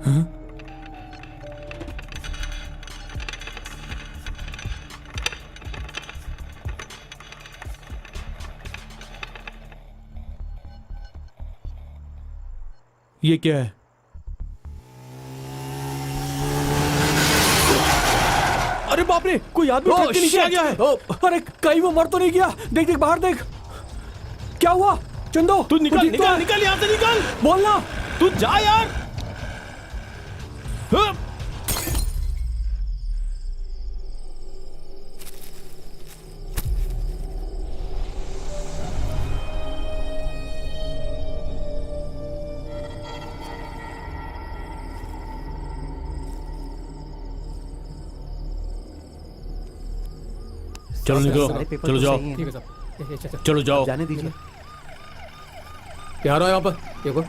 हाँ? ये क्या है? अरे बाप रे, कोई आदमी ट्रक के नीचे आ गया है। अरे कहीं वो मर तो नहीं गया? देख देख बाहर देख। क्या हुआ चंदो? तू निकल निकल निकल यहाँ से निकल। बोलना। तू जा यार। हाँ। चलो निकलो, चलो जाओ, ठीक है साहब। चलो जाओ। जाने दीजिए। क्या आ रहा है यहाँ पर? देखो,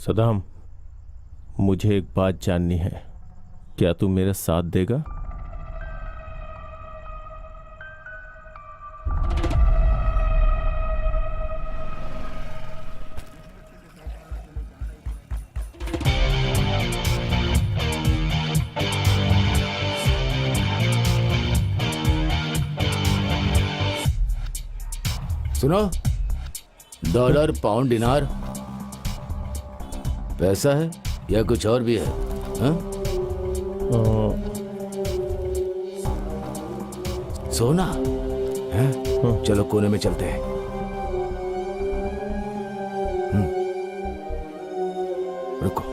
सदाम, मुझे एक बात जाननी है, क्या तू मेरा साथ देगा? सुनो, डॉलर, पाउंड, दिनार पैसा है या कुछ और भी है? हाँ? सोना है? चलो कोने में चलते हैं। रुको।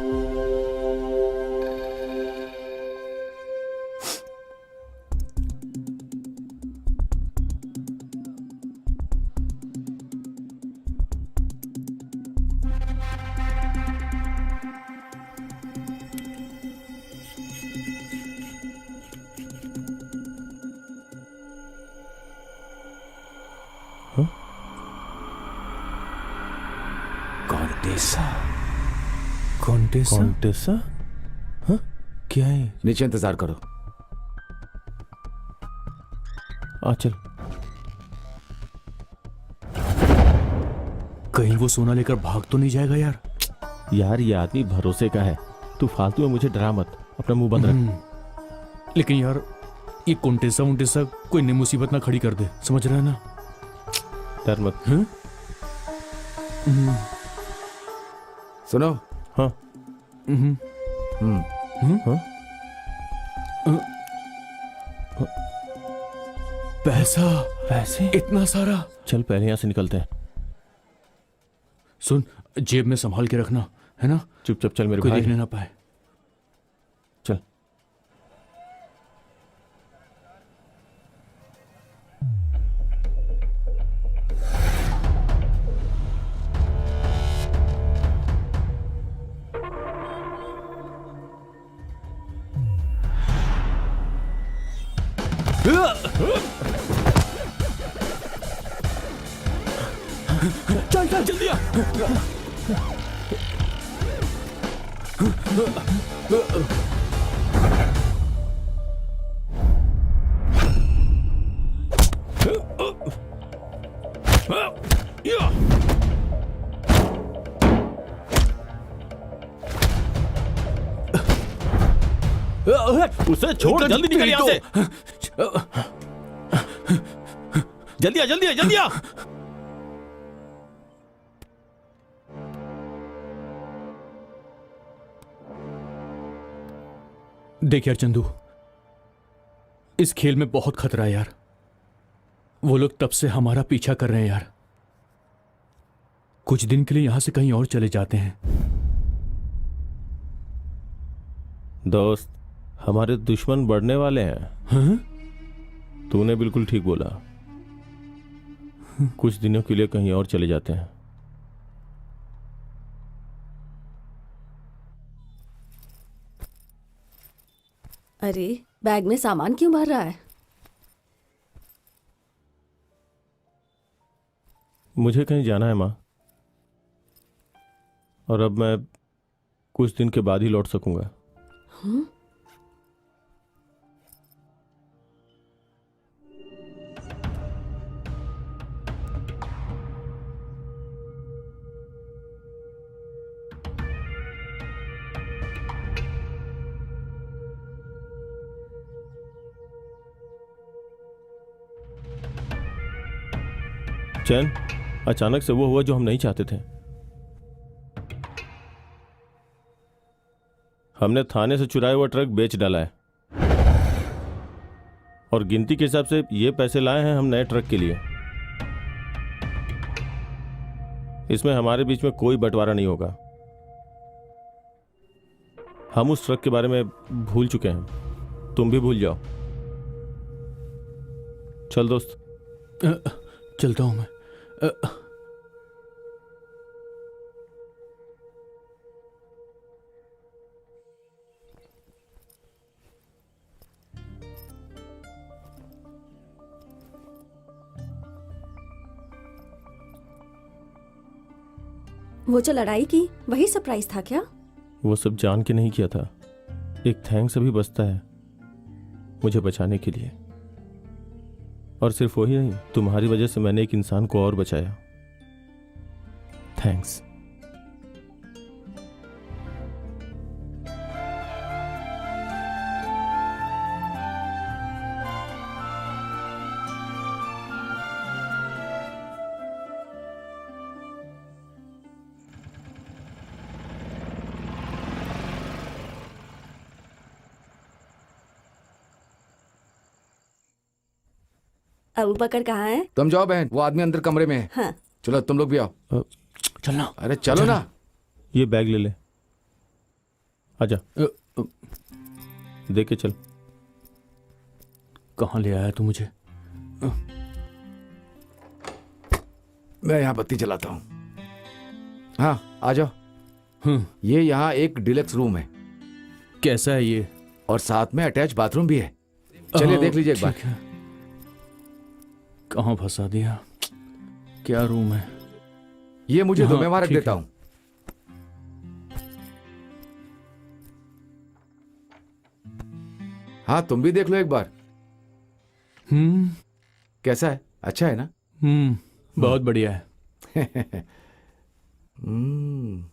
कॉन्टेसा कॉन्टेसा कॉन्टेसा? हाँ, क्या है? नीचे इंतजार करो। आ चल। कहीं वो सोना लेकर भाग तो नहीं जाएगा यार? यार ये आदमी भरोसे का है, तू फालतू में मुझे डरा मत, अपना मुंह बंद रख। लेकिन यार ये कॉन्टेसा उन्टेसा कोई नई मुसीबत ना खड़ी कर दे, समझ रहा है ना? डर मत। हाँ? सुनो। हाँ। पैसा, पैसे? इतना सारा? चल पहले यहाँ से निकलते हैं। सुन, जेब में संभाल के रखना, है ना? चुपचाप चल मेरे कोई भाई। देखने ना पाए। चल। चल चल जल्दी आ। उसे छोड़, जल्दी निकल यहाँ से। जल्दी आ, जल्दी आ, जल्दी आ। देख यार चंदू, इस खेल में बहुत खतरा है यार। वो लोग तब से हमारा पीछा कर रहे हैं यार। कुछ दिन के लिए यहां से कहीं और चले जाते हैं। दोस्त, हमारे दुश्मन बढ़ने वाले हैं। हाँ? तूने बिल्कुल ठीक बोला। कुछ दिनों के लिए कहीं और चले जाते हैं। अरे बैग में सामान क्यों भर रहा है? मुझे कहीं जाना है माँ, और अब मैं कुछ दिन के बाद ही लौट सकूंगा। चैन, अचानक से वो हुआ जो हम नहीं चाहते थे। हमने थाने से चुराया हुआ ट्रक बेच डाला है, और गिनती के हिसाब से ये पैसे लाए हैं हम नए ट्रक के लिए। इसमें हमारे बीच में कोई बंटवारा नहीं होगा। हम उस ट्रक के बारे में भूल चुके हैं, तुम भी भूल जाओ। चल दोस्त। चलता हूं मैं। वो जो लड़ाई की वही सरप्राइज था क्या? वो सब जान के नहीं किया था। एक थैंक्स अभी बचता है मुझे बचाने के लिए, और सिर्फ वही नहीं, तुम्हारी वजह से मैंने एक इंसान को और बचाया। थैंक्स। अबू बकर कहाँ है? तुम जाओ बहन, वो आदमी अंदर कमरे में है। हाँ। चलो तुम लोग भी आओ। चलना। अरे चलो ना। ये बैग ले ले, आजा। दे के चल। कहाँ ले आया तू मुझे? मैं यहाँ बत्ती जलाता हूँ। हाँ आ जाओ। ये यहाँ एक डिलक्स रूम है। कैसा है ये? और साथ में अटैच बाथरूम भी है। चलिए देख लीजिए एक बार। ठीक है। कहाँ फंसा दिया? क्या रूम है? ये मुझे दो, हाँ, मैं वहां रख ठीक देता है। हूं। हाँ, तुम भी देख लो एक बार। कैसा है? अच्छा है ना? बहुत बढ़िया है। हम्म।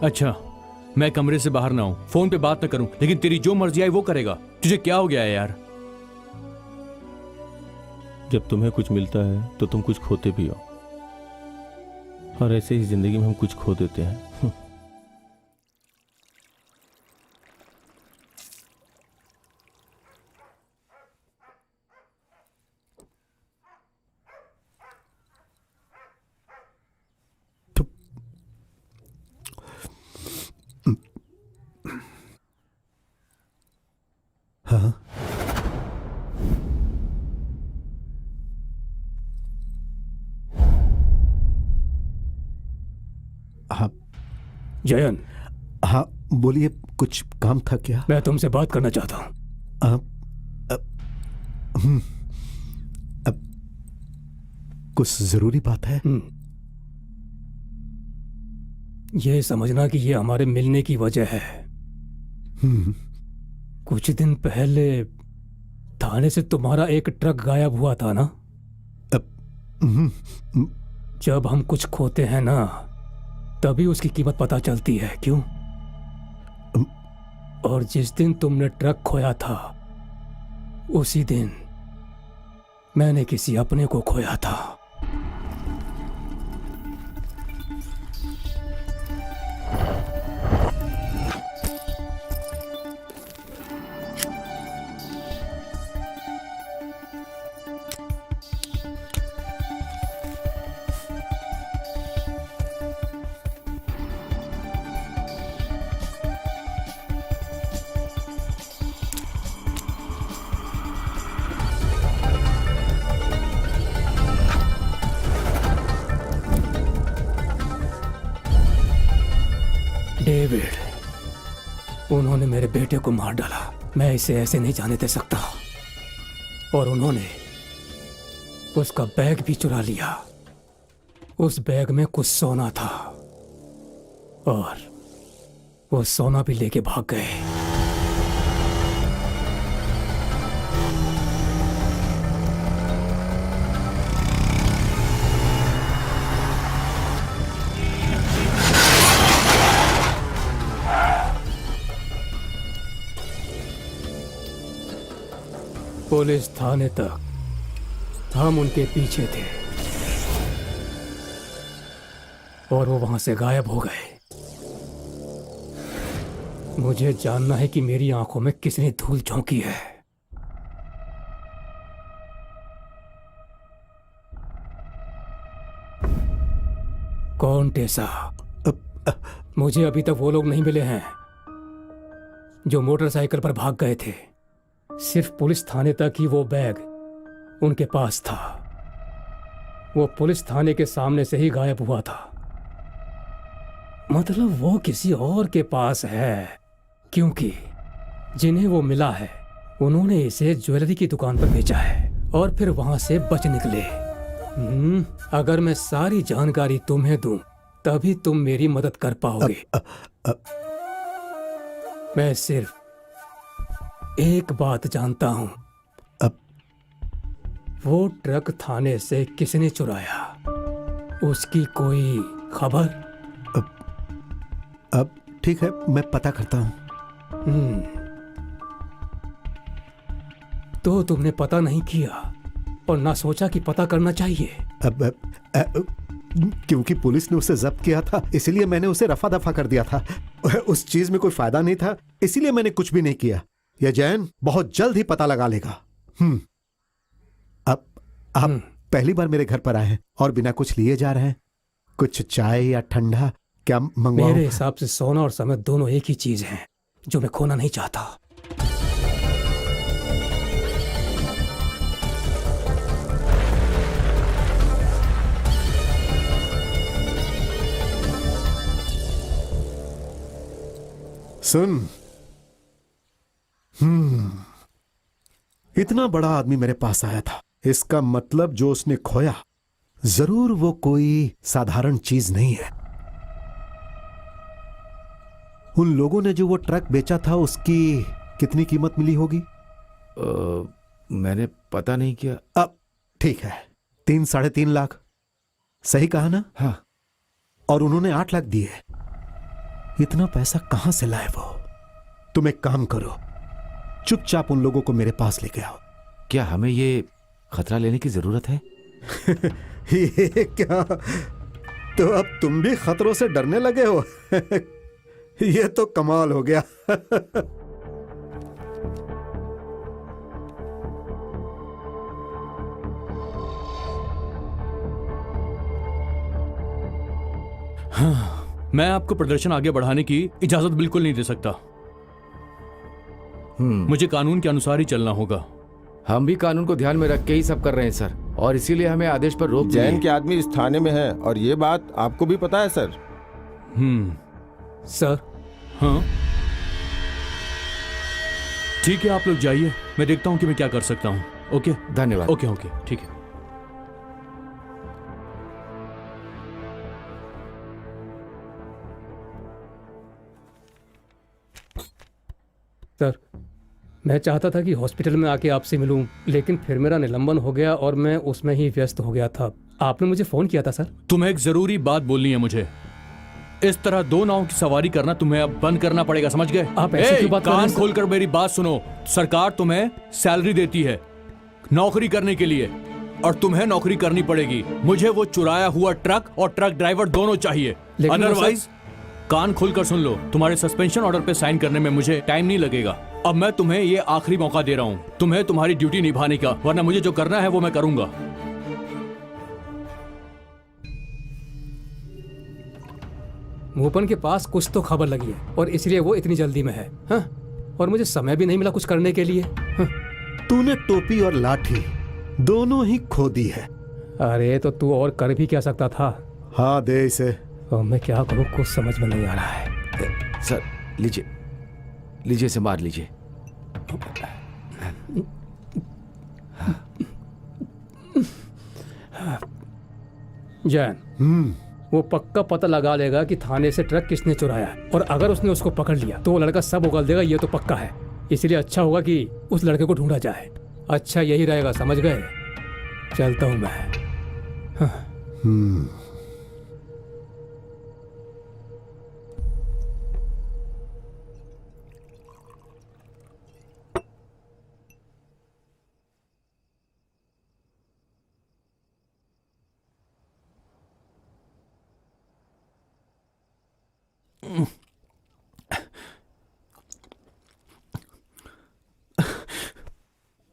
अच्छा, मैं कमरे से बाहर ना हूं, फोन पे बात ना करूं, लेकिन तेरी जो मर्जी आई वो करेगा। तुझे क्या हो गया है यार? जब तुम्हें कुछ मिलता है तो तुम कुछ खोते भी हो, और ऐसे ही जिंदगी में हम कुछ खो देते हैं। हाँ, हाँ, जयन, हाँ, बोलिए, कुछ काम था क्या? मैं तुमसे बात करना चाहता हूँ। अब कुछ जरूरी बात है? ये समझना कि ये हमारे मिलने की वजह है। कुछ दिन पहले थाने से तुम्हारा एक ट्रक गायब हुआ था ना? जब हम कुछ खोते हैं ना, तभी उसकी कीमत पता चलती है, क्यों? और जिस दिन तुमने ट्रक खोया था, उसी दिन मैंने किसी अपने को खोया था। डेविड, उन्होंने मेरे बेटे को मार डाला। मैं इसे ऐसे नहीं जाने दे सकता। और उन्होंने उसका बैग भी चुरा लिया। उस बैग में कुछ सोना था और वो सोना भी लेके भाग गए। पुलिस थाने तक हम उनके पीछे थे और वो वहां से गायब हो गए। मुझे जानना है कि मेरी आंखों में किसने धूल झोंकी है। कौन टेसा? मुझे अभी तक वो लोग नहीं मिले हैं जो मोटरसाइकिल पर भाग गए थे। सिर्फ पुलिस थाने तक ही वो बैग उनके पास था। वो पुलिस थाने के सामने से ही गायब हुआ था। मतलब वो किसी और के पास है, क्योंकि जिन्हें वो मिला है उन्होंने इसे ज्वेलरी की दुकान पर बेचा है और फिर वहां से बच निकले। अगर मैं सारी जानकारी तुम्हें दूं, तभी तुम मेरी मदद कर पाओगे। मैं सिर्फ एक बात जानता हूं। वो ट्रक थाने से किसने चुराया, उसकी कोई खबर? अब ठीक है, मैं पता करता हूं। तो तुमने पता नहीं किया और ना सोचा कि पता करना चाहिए? क्योंकि पुलिस ने उसे जब्त किया था, इसलिए मैंने उसे रफा दफा कर दिया था। उस चीज में कोई फायदा नहीं था, इसीलिए मैंने कुछ भी नहीं किया। यह जैन बहुत जल्द ही पता लगा लेगा। अब आप पहली बार मेरे घर पर आए हैं और बिना कुछ लिए जा रहे हैं। कुछ चाय या ठंडा क्या मंगवाऊं? मेरे हिसाब से सोना और समय दोनों एक ही चीज हैं जो मैं खोना नहीं चाहता। सुन, इतना बड़ा आदमी मेरे पास आया था, इसका मतलब जो उसने खोया जरूर वो कोई साधारण चीज नहीं है। उन लोगों ने जो वो ट्रक बेचा था उसकी कितनी कीमत मिली होगी? मैंने पता नहीं किया। अब ठीक है, 3-3.5 लाख, सही कहा ना? हाँ। और उन्होंने 8 लाख दिए। इतना पैसा कहां से लाए वो? तुम एक काम करो, चुपचाप उन लोगों को मेरे पास लेके आओ। क्या हमें ये खतरा लेने की जरूरत है? ये क्या, तो अब तुम भी खतरों से डरने लगे हो? ये तो कमाल हो गया। मैं आपको प्रदर्शन आगे बढ़ाने की इजाजत बिल्कुल नहीं दे सकता। मुझे कानून के अनुसार ही चलना होगा। हम भी कानून को ध्यान में रख के ही सब कर रहे हैं सर, और इसीलिए हमें आदेश पर रोक जैन दिए। के आदमी इस थाने में है और ये बात आपको भी पता है सर? सर, हाँ ठीक है, आप लोग जाइए, मैं देखता हूं कि मैं क्या कर सकता हूं। ओके, धन्यवाद। ओके ओके, ठीक है। सर, मैं चाहता था कि हॉस्पिटल में आके आपसे मिलूं, लेकिन फिर मेरा निलंबन हो गया और मैं उसमें ही व्यस्त हो गया था। आपने मुझे फोन किया था सर। तुम्हें एक जरूरी बात बोलनी है मुझे। इस तरह दो नावों की सवारी करना तुम्हें अब बंद करना पड़ेगा, समझ गए? आप ऐसे क्यों बात कर रहे हैं कान सर? खोलकर मेरी बात सुनो। सरकार तुम्हें सैलरी देती है नौकरी करने के लिए, और तुम्हें नौकरी करनी पड़ेगी। मुझे वो चुराया हुआ ट्रक और ट्रक ड्राइवर दोनों चाहिए, लेकिन वो अदरवाइज कान खोलकर सुन लो, तुम्हारे सस्पेंशन ऑर्डर पे साइन करने में मुझे टाइम नहीं लगेगा। अब मैं तुम्हें ये आखिरी मौका दे रहा हूं, तुम्हें तुम्हारी ड्यूटी निभाने का, वरना मुझे जो करना है वो मैं करूंगा। मोपन के पास कुछ तो खबर लगी है और इसलिए वो इतनी जल्दी में है। हाँ? और मुझे समय भी नहीं मिला कुछ करने के लिए। हाँ? तूने टोपी और लाठी दोनों ही खो दी है। अरे तो तू और कर भी क्या सकता था? हाँ, दे इसे। और मैं क्या करूं, कुछ समझ में नहीं आ रहा है। सर लीजिए, लीजिए इसे मार लीजिए। जैन, वो पक्का पता लगा लेगा कि थाने से ट्रक किसने चुराया है, और अगर उसने उसको पकड़ लिया तो वो लड़का सब उगल देगा, ये तो पक्का है। इसलिए अच्छा होगा कि उस लड़के को ढूंढा जाए। अच्छा यही रहेगा, समझ गए? चलता हूं मैं। हाँ।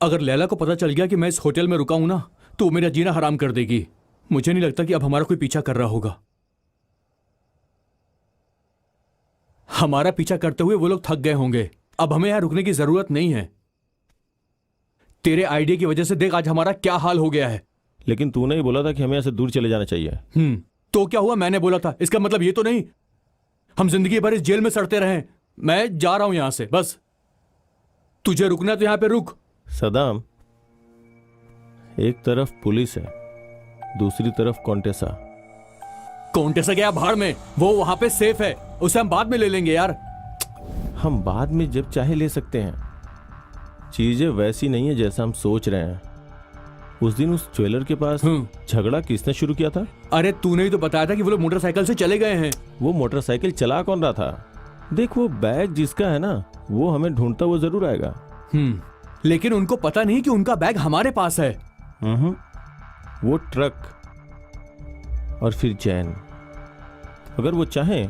अगर लैला को पता चल गया कि मैं इस होटल में रुका हूं ना, तो मेरा जीना हराम कर देगी। मुझे नहीं लगता कि अब हमारा कोई पीछा कर रहा होगा। हमारा पीछा करते हुए वो लोग थक गए होंगे। अब हमें यहां रुकने की जरूरत नहीं है। तेरे आइडिया की वजह से देख आज हमारा क्या हाल हो गया है। लेकिन तूने ही बोला था कि हमें यहाँ से दूर चले जाना चाहिए। तो क्या हुआ? मैंने बोला था, इसका मतलब ये तो नहीं हम जिंदगी भर इस जेल में सड़ते रहें। मैं जा रहा हूं यहां से, बस तुझे रुकना है तो यहां पे रुक। सदाम, एक तरफ पुलिस है, दूसरी तरफ कॉन्टेसा। कौंटेसा गया भाड़ में, वो वहां पे सेफ है, उसे हम बाद में ले लेंगे यार। हम बाद में जब चाहे ले सकते हैं। चीजें वैसी नहीं है जैसा हम सोच रहे हैं। उस दिन उस ज्वेलर के पास झगड़ा किसने शुरू किया था? अरे तूने ही तो बताया था कि वो लोग मोटरसाइकिल से चले गए हैं। वो मोटरसाइकिल चला कौन रहा था? देख, वो बैग जिसका है ना, वो हमें ढूंढता हुआ जरूर आएगा। लेकिन उनको पता नहीं कि उनका बैग हमारे पास है। वो ट्रक और फिर जैन, अगर वो चाहें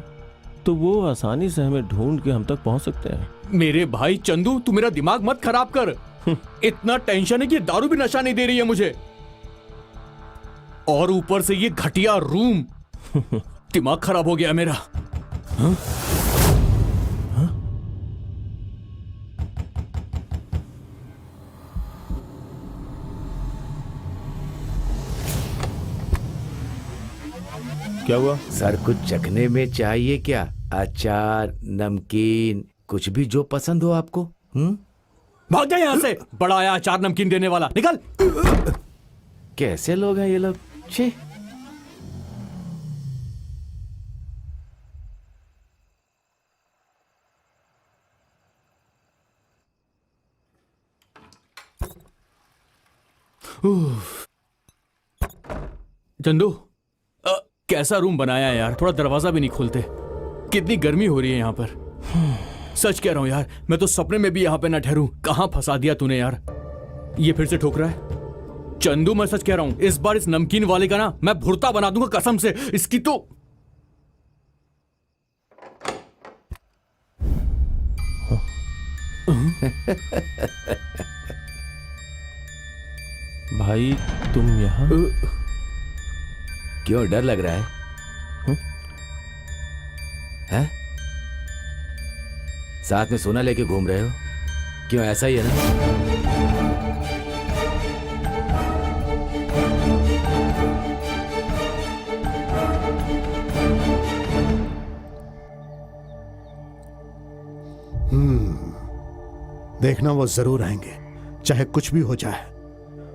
तो वो आसानी से हमें ढूंढ के हम तक पहुंच सकते हैं। मेरे भाई चंदू, तू मेरा दिमाग मत खराब कर। इतना टेंशन है कि दारू भी नशा नहीं दे रही है मुझे, और ऊपर से ये घटिया रूम। दिमाग खराब हो गया मेरा। हाँ? क्या हुआ? सर कुछ चखने में चाहिए क्या? अचार, नमकीन, कुछ भी जो पसंद हो आपको। भाग जा यहाँ से, बड़ा आया अचार नमकीन देने वाला, निकल। कैसे लोग हैं ये लोग, छी। चंदू, कैसा रूम बनाया है यार, थोड़ा दरवाजा भी नहीं खोलते। कितनी गर्मी हो रही है यहाँ पर। सच कह रहा हूँ यार, मैं तो सपने में भी यहाँ पे ना ठहरूं। कहाँ फंसा दिया तूने यार। ये फिर से ठोक रहा है। चंदू मैं सच कह रहा हूँ, इस बार इस नमकीन वाले का ना मैं भुर्ता बना दूंगा कसम से। इसकी तो भाई तुम यहाँ? क्यों, डर लग रहा है? हैं? साथ में सोना लेके घूम रहे हो? क्यों, ऐसा ही है ना? देखना वो जरूर आएंगे, चाहे कुछ भी हो जाए।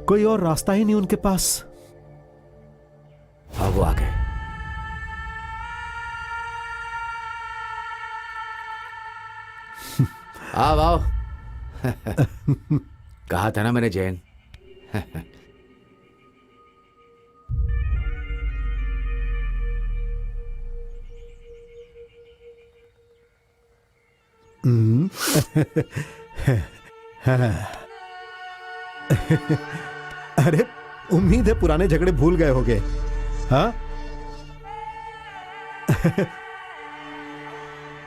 कोई और रास्ता ही नहीं उनके पास। हाँ, वो आ गए। आओ आओ। कहा था ना मैंने जैन। अरे उम्मीद है पुराने झगड़े भूल गए होगे। हाँ?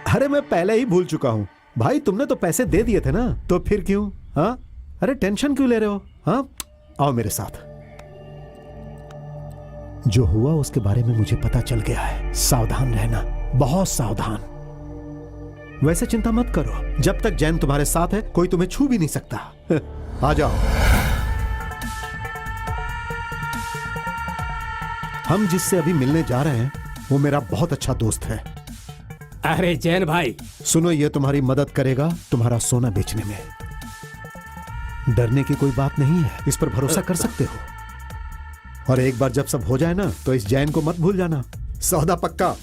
अरे मैं पहले ही भूल चुका हूं भाई। तुमने तो पैसे दे दिए थे ना, तो फिर क्यों? हाँ? अरे टेंशन क्यों ले रहे हो? हाँ, आओ मेरे साथ। जो हुआ उसके बारे में मुझे पता चल गया है। सावधान रहना, बहुत सावधान। वैसे चिंता मत करो, जब तक जैन तुम्हारे साथ है कोई तुम्हें छू भी नहीं सकता। आ जाओ। हम जिससे अभी मिलने जा रहे हैं वो मेरा बहुत अच्छा दोस्त है। अरे जैन भाई सुनो, ये तुम्हारी मदद करेगा तुम्हारा सोना बेचने में। डरने की कोई बात नहीं है, इस पर भरोसा कर सकते हो। और एक बार जब सब हो जाए ना, तो इस जैन को मत भूल जाना। सौदा पक्का।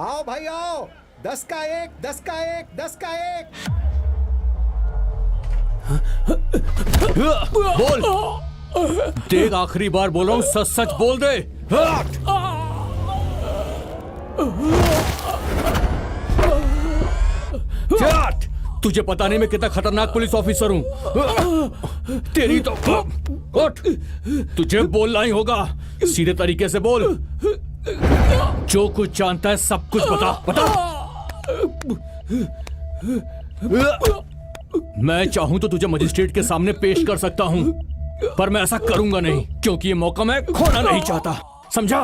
आओ भाई आओ, 10 का 1, 10 का 1, 10 का 1। बोल, देख आखिरी बार बोल रहा हूं, सच सच बोल दे। तुझे पता नहीं मैं कितना खतरनाक पुलिस ऑफिसर हूं। तेरी तो उठ, तुझे बोलना ही होगा। सीधे तरीके से बोल। जो कुछ जानता है सब कुछ बता बता। मैं चाहूं तो तुझे मजिस्ट्रेट के सामने पेश कर सकता हूं, पर मैं ऐसा करूंगा नहीं, क्योंकि ये मौका मैं खोना नहीं चाहता, समझा?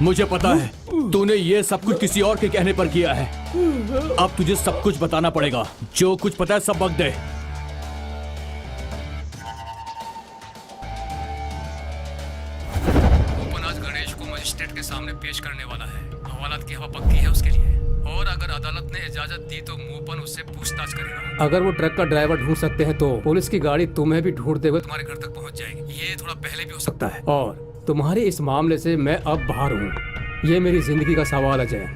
मुझे पता है तूने ये सब कुछ किसी और के कहने पर किया है। अब तुझे सब कुछ बताना पड़ेगा। जो कुछ पता है सब बक दे। आज गणेश को मजिस्ट्रेट के सामने पेश करने वाला है। हवालात की हवा पक्की है उसके लिए, और अगर अदालत ने इजाजत दी तो मोपन उससे पूछताछ करेगा। अगर वो ट्रक का ड्राइवर ढूंढ सकते हैं तो पुलिस की गाड़ी तुम्हें भी ढूंढते हुए तुम्हारे घर तक पहुंच जाएगी। ये थोड़ा पहले भी हो सकता है। और तुम्हारे इस मामले से मैं अब बाहर हूँ। ये मेरी जिंदगी का सवाल है जैन।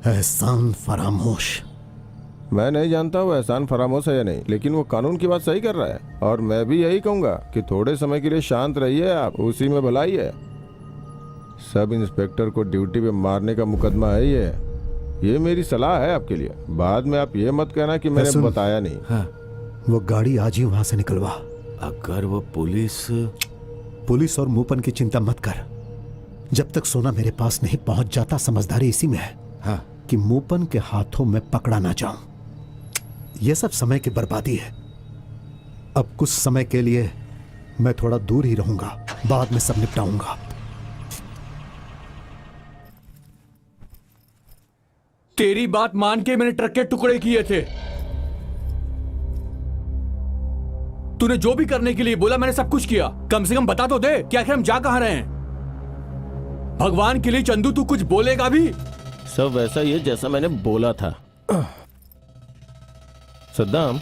एहसान फरामोश। मैं नहीं जानता वो एहसान फरामोश है या नहीं, लेकिन वो कानून की बात सही कर रहा है। और मैं भी यही कहूंगा कि थोड़े समय के लिए शांत रहिए आप, उसी में भलाई है। सब इंस्पेक्टर को ड्यूटी पे मारने का मुकदमा है ये। ये मेरी सलाह है आपके लिए। बाद में आप ये मत कहना कि मैंने सुन। बताया नहीं। हाँ, वो गाड़ी आज ही वहां से निकलवा। अगर वो पुलिस और मूपन की चिंता मत कर। जब तक सोना मेरे पास नहीं पहुंच जाता, समझदारी इसी में है हाँ, कि मूपन के हाथों में पकड़ा ना जाऊं। यह सब समय की बर्बादी है। अब कुछ समय के लिए मैं थोड़ा दूर ही रहूंगा, बाद में सब निपटाऊंगा। तेरी बात मान के मैंने ट्रक के टुकड़े किए थे। तूने जो भी करने के लिए बोला मैंने सब कुछ किया। कम से कम बता तो दे कि आखिर हम जा कहां रहे हैं। भगवान के लिए चंदू तू कुछ बोलेगा भी? सब वैसा ही है जैसा मैंने बोला था। सद्दाम,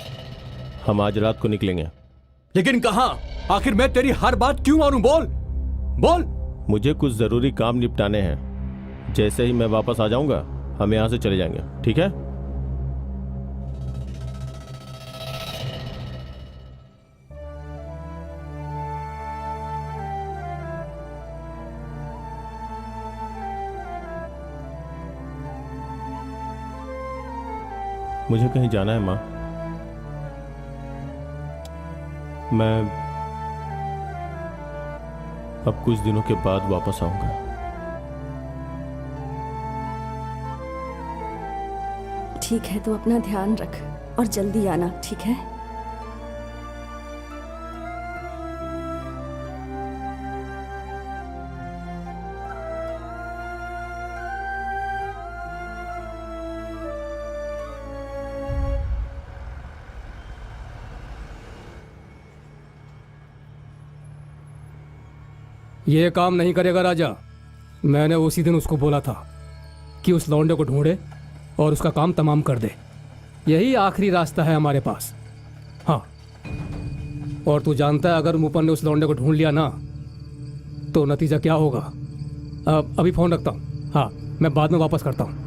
हम आज रात को निकलेंगे। लेकिन कहां? आखिर मैं तेरी हर बात क्यों मानूं? बोल बोल। मुझे कुछ जरूरी काम निपटाने हैं। जैसे ही मैं वापस आ जाऊंगा हम यहां से चले जाएंगे, ठीक है? मुझे कहीं जाना है मां। मैं अब कुछ दिनों के बाद वापस आऊंगा। ठीक है, तू अपना ध्यान रख और जल्दी आना, ठीक है? ये काम नहीं करेगा राजा। मैंने उसी दिन उसको बोला था कि उस लौंडे को ढूंढे और उसका काम तमाम कर दे। यही आखिरी रास्ता है हमारे पास। हाँ, और तू जानता है अगर मूपन ने उस लौंडे को ढूंढ लिया ना तो नतीजा क्या होगा। अभी फोन रखता हूँ। हाँ, मैं बाद में वापस करता हूँ।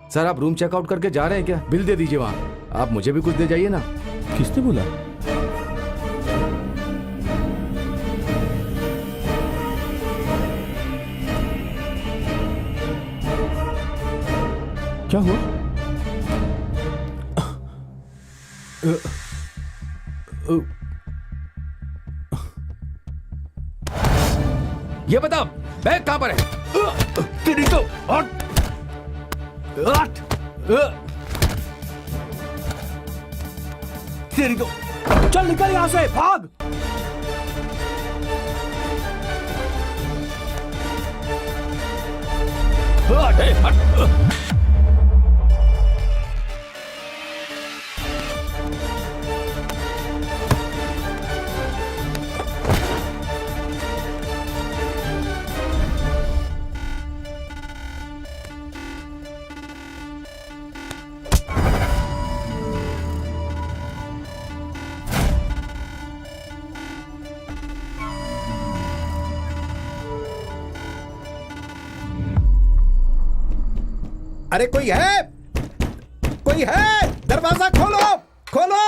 सर आप रूम चेकआउट करके जा रहे हैं क्या? बिल दे दीजिए वहां। आप मुझे भी कुछ दे जाइए ना। किसने बोला? क्या हुआ? ये बता बैग कहां पर है? तेरी तो तेरी तो चल निकल यहां से, भाग। अरे कोई है? कोई है? दरवाजा खोलो, खोलो।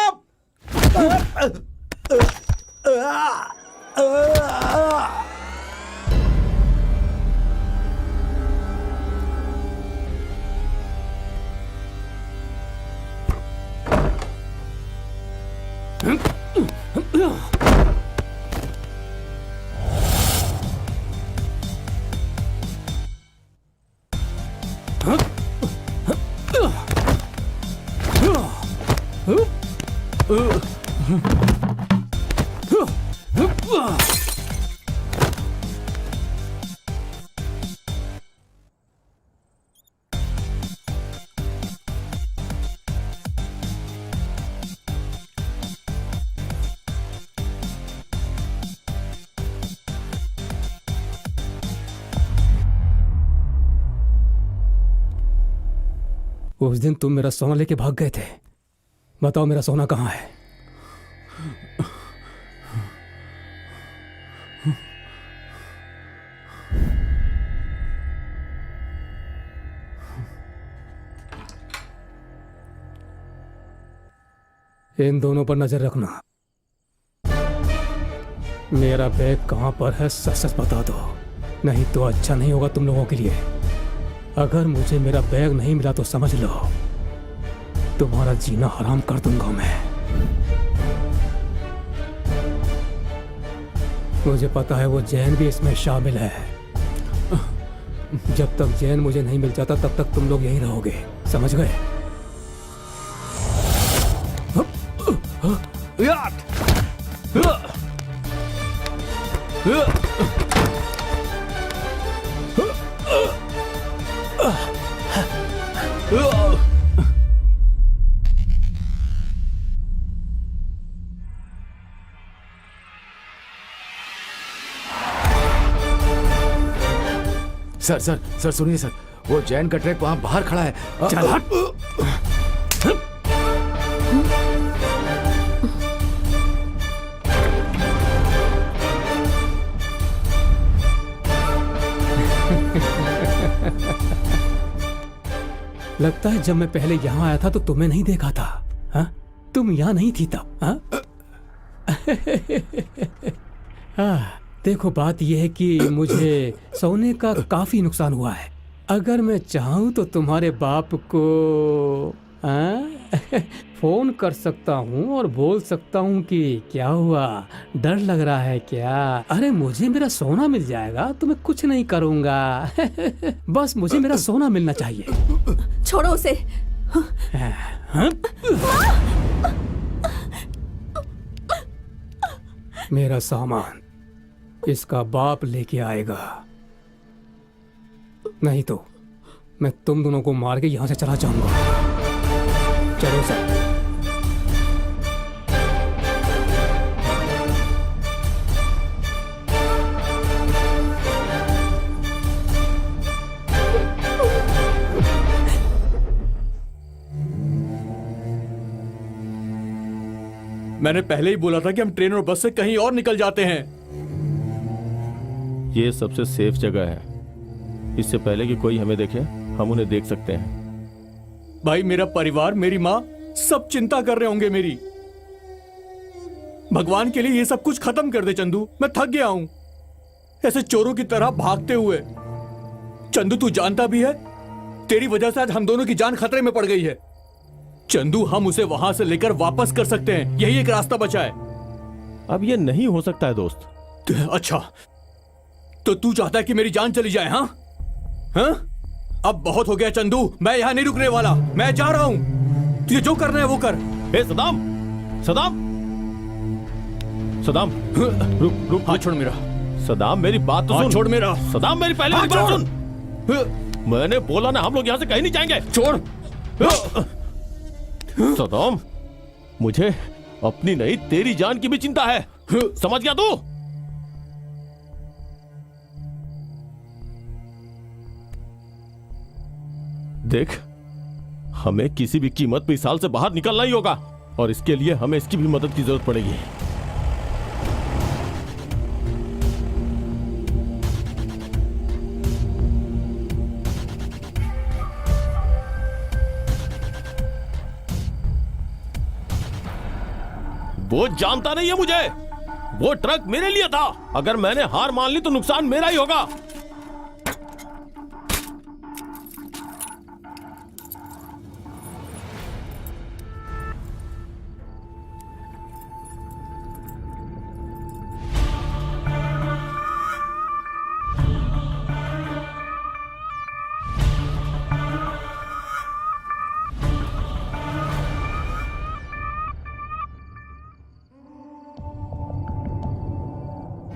उस दिन तुम मेरा सोना लेके भाग गए थे। बताओ मेरा सोना कहाँ है? इन दोनों पर नजर रखना। मेरा बैग कहाँ पर है सच सच बता दो, नहीं तो अच्छा नहीं होगा तुम लोगों के लिए। अगर मुझे मेरा बैग नहीं मिला तो समझ लो तुम्हारा जीना हराम कर दूंगा मैं। मुझे पता है वो जैन भी इसमें शामिल है। जब तक जैन मुझे नहीं मिल जाता तब तक तुम लोग यहीं रहोगे, समझ गए? सर सर सर सुनिए सर, वो जैन का ट्रक वहां बाहर खड़ा है। चल हट। लगता है जब मैं पहले यहाँ आया था तो तुम्हें नहीं देखा था। हा? तुम यहाँ नहीं थी तब। हा? देखो बात यह है कि मुझे सोने का काफी नुकसान हुआ है। अगर मैं चाहूँ तो तुम्हारे बाप को फोन कर सकता हूँ और बोल सकता हूँ कि क्या हुआ, डर लग रहा है क्या? अरे मुझे मेरा सोना मिल जाएगा तो मैं कुछ नहीं करूँगा। बस मुझे मेरा सोना मिलना चाहिए। छोड़ो उसे। मेरा सामान इसका बाप लेके आएगा, नहीं तो मैं तुम दोनों को मार के यहां से चला जाऊंगा। चलो सर। मैंने पहले ही बोला था कि हम ट्रेन और बस से कहीं और निकल जाते हैं। ये सबसे सेफ जगह है। इससे पहले कि कोई हमें देखे, हम उन्हें देख सकते हैं। भाई मेरा परिवार, मेरी माँ सब चिंता कर रहे होंगे मेरी। भगवान के लिए ये सब कुछ खत्म कर दे चंदू, मैं थक गया हूं ऐसे चोरों की तरह भागते हुए। चंदू तू जानता भी है तेरी वजह से आज हम दोनों की जान खतरे में पड़ गई है। चंदू हम उसे वहां से लेकर वापस कर सकते हैं, यही एक रास्ता बचा है। अब ये नहीं हो सकता है दोस्त। अच्छा तो तू चाहता है कि मेरी जान चली जाए? हाँ हाँ, अब बहुत हो गया चंदू, मैं यहां नहीं रुकने वाला, मैं जा रहा हूं। तुझे जो करना है वो कर। ए सदाम, सदाम, सदाम, रुक रुक, हाथ छोड़ मेरा। सदाम मेरी बात तो सुन। छोड़ मेरा। सदाम मेरी पहले बात सुन। मैंने बोला ना हम लोग यहां से कहीं नहीं जाएंगे। छोड़। सदाम मुझे अपनी नहीं तेरी जान की भी चिंता है, समझ गया तू? देख, हमें किसी भी कीमत पे इस साल से बाहर निकलना ही होगा और इसके लिए हमें इसकी भी मदद की जरूरत पड़ेगी। वो जानता नहीं है मुझे। वो ट्रक मेरे लिए था, अगर मैंने हार मान ली तो नुकसान मेरा ही होगा।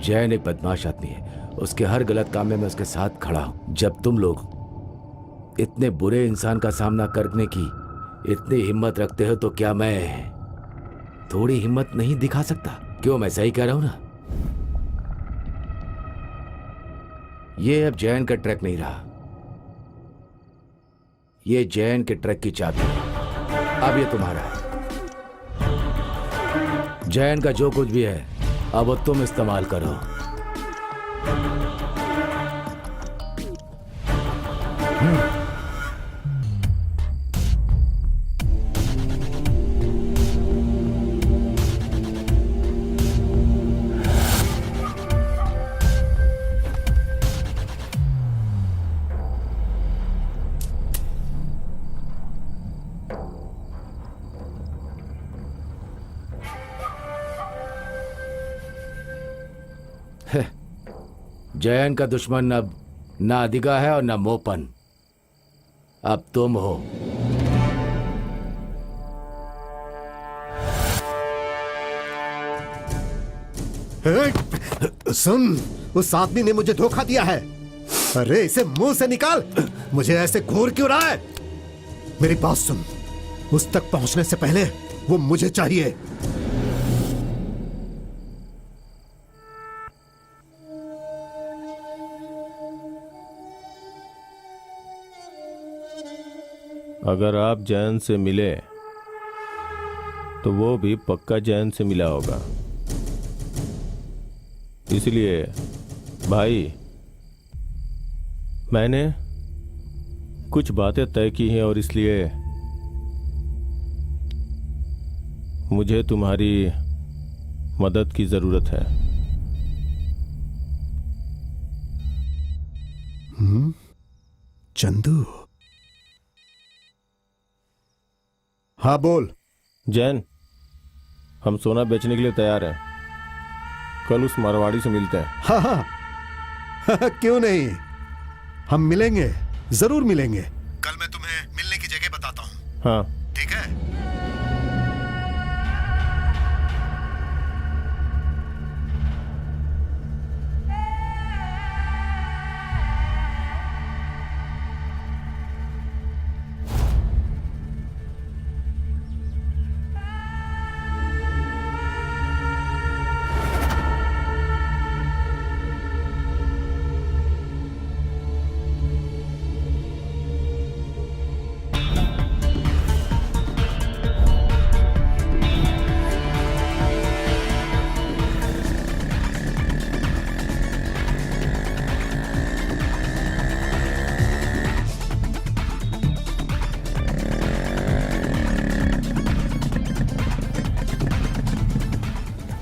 जैन एक बदमाश आदमी है, उसके हर गलत काम में मैं उसके साथ खड़ा हूं। जब तुम लोग इतने बुरे इंसान का सामना करने की इतनी हिम्मत रखते हो तो क्या मैं थोड़ी हिम्मत नहीं दिखा सकता? क्यों, मैं सही कह रहा हूं ना? ये अब जैन का ट्रक नहीं रहा, ये जैन के ट्रक की चाबी है। अब ये तुम्हारा है। जैन का जो कुछ भी है अब वो तुम इस्तेमाल करो। जयन का दुश्मन अब ना अधिका है और ना मोपन, अब तुम हो। सुन, उस आदमी ने मुझे धोखा दिया है। अरे इसे मुंह से निकाल। मुझे ऐसे घूर क्यों रहा है? मेरी बात सुन, उस तक पहुंचने से पहले वो मुझे चाहिए। अगर आप जैन से मिले तो वो भी पक्का जैन से मिला होगा। इसलिए भाई, मैंने कुछ बातें तय की हैं और इसलिए मुझे तुम्हारी मदद की जरूरत है। चंदू। हाँ बोल। जैन, हम सोना बेचने के लिए तैयार हैं। कल उस मारवाड़ी से मिलते हैं। हाँ हाँ क्यों नहीं, हम मिलेंगे, जरूर मिलेंगे। कल मैं तुम्हें मिलने की जगह बताता हूँ। हाँ ठीक है।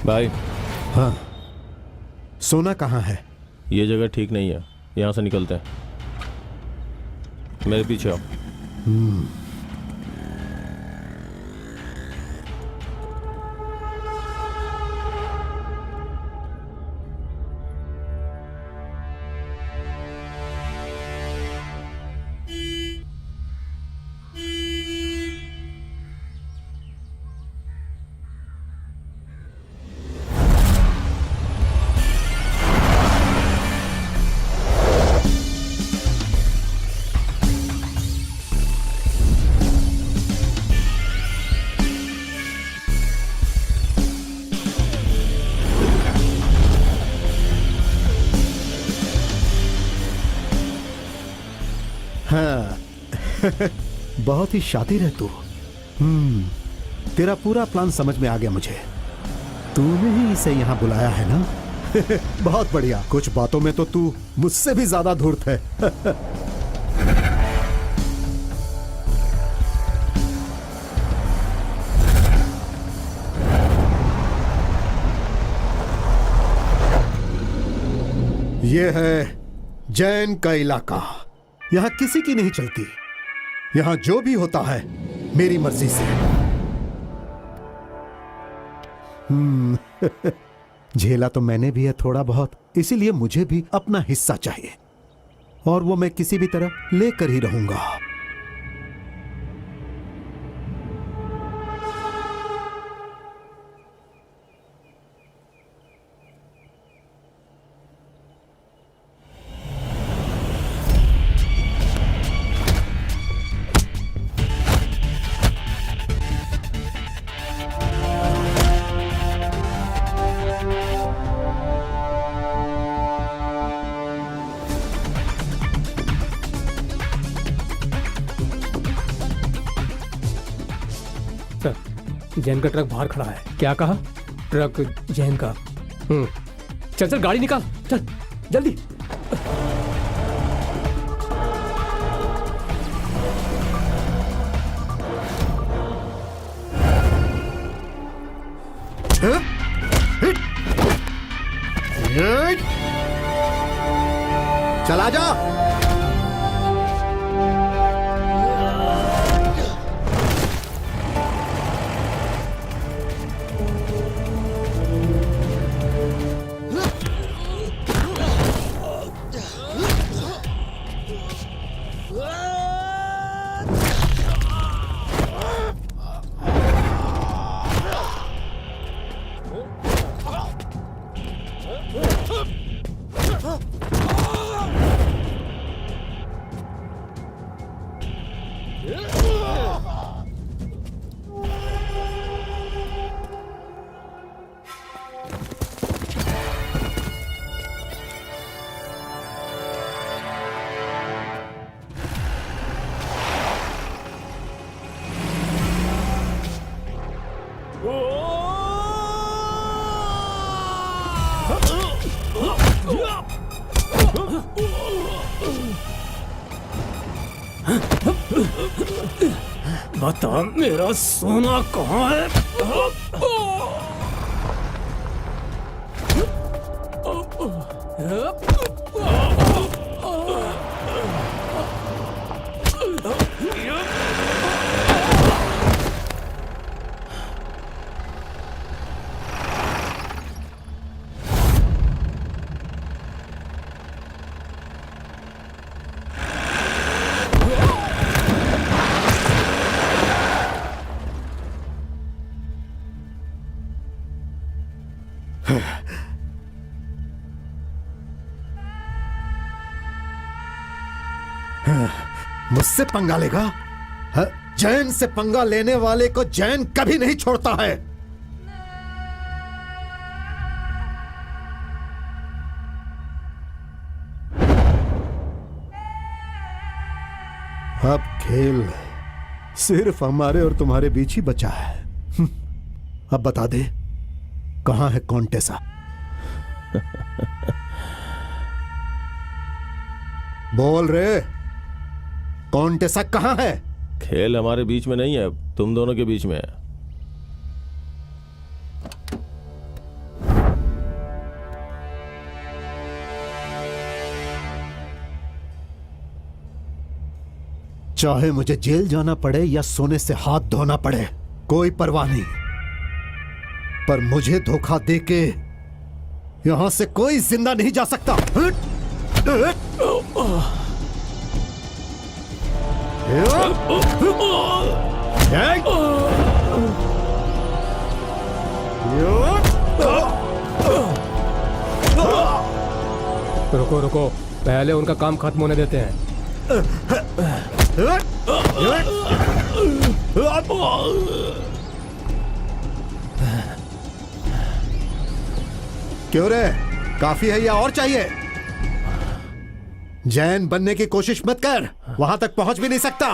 भाई, हाँ, सोना कहाँ है? ये जगह ठीक नहीं है, यहाँ से निकलते हैं। मेरे पीछे आओ। हाँ बहुत ही शातिर है तू। तेरा पूरा प्लान समझ में आ गया मुझे। तूने ही इसे यहाँ बुलाया है ना? बहुत बढ़िया। कुछ बातों में तो तू मुझसे भी ज्यादा धूर्त है। यह है जैन का इलाका। यहां किसी की नहीं चलती। यहां जो भी होता है मेरी मर्जी से। झेला तो मैंने भी है थोड़ा बहुत, इसीलिए मुझे भी अपना हिस्सा चाहिए और वो मैं किसी भी तरह लेकर ही रहूंगा। सर, जैन का ट्रक बाहर खड़ा है। क्या कहा? ट्रक जैन का। चल चल गाड़ी निकाल, चल जल्दी। चला जा। बता मेरा सोना कहाँ है? मुझसे पंगा लेगा? जैन से पंगा लेने वाले को जैन कभी नहीं छोड़ता है। अब खेल सिर्फ हमारे और तुम्हारे बीच ही बचा है। अब बता दे, कहां है कॉन्टेसा? बोल रे, कॉन्टेसा कहां है? खेल हमारे बीच में नहीं है, तुम दोनों के बीच में है। चाहे मुझे जेल जाना पड़े या सोने से हाथ धोना पड़े, कोई परवाह नहीं, पर मुझे धोखा देके यहां से कोई जिंदा नहीं जा सकता। रुको रुको, पहले उनका काम खत्म होने देते हैं। क्यों रे, काफी है या और चाहिए? जैन बनने की कोशिश मत कर, वहां तक पहुंच भी नहीं सकता।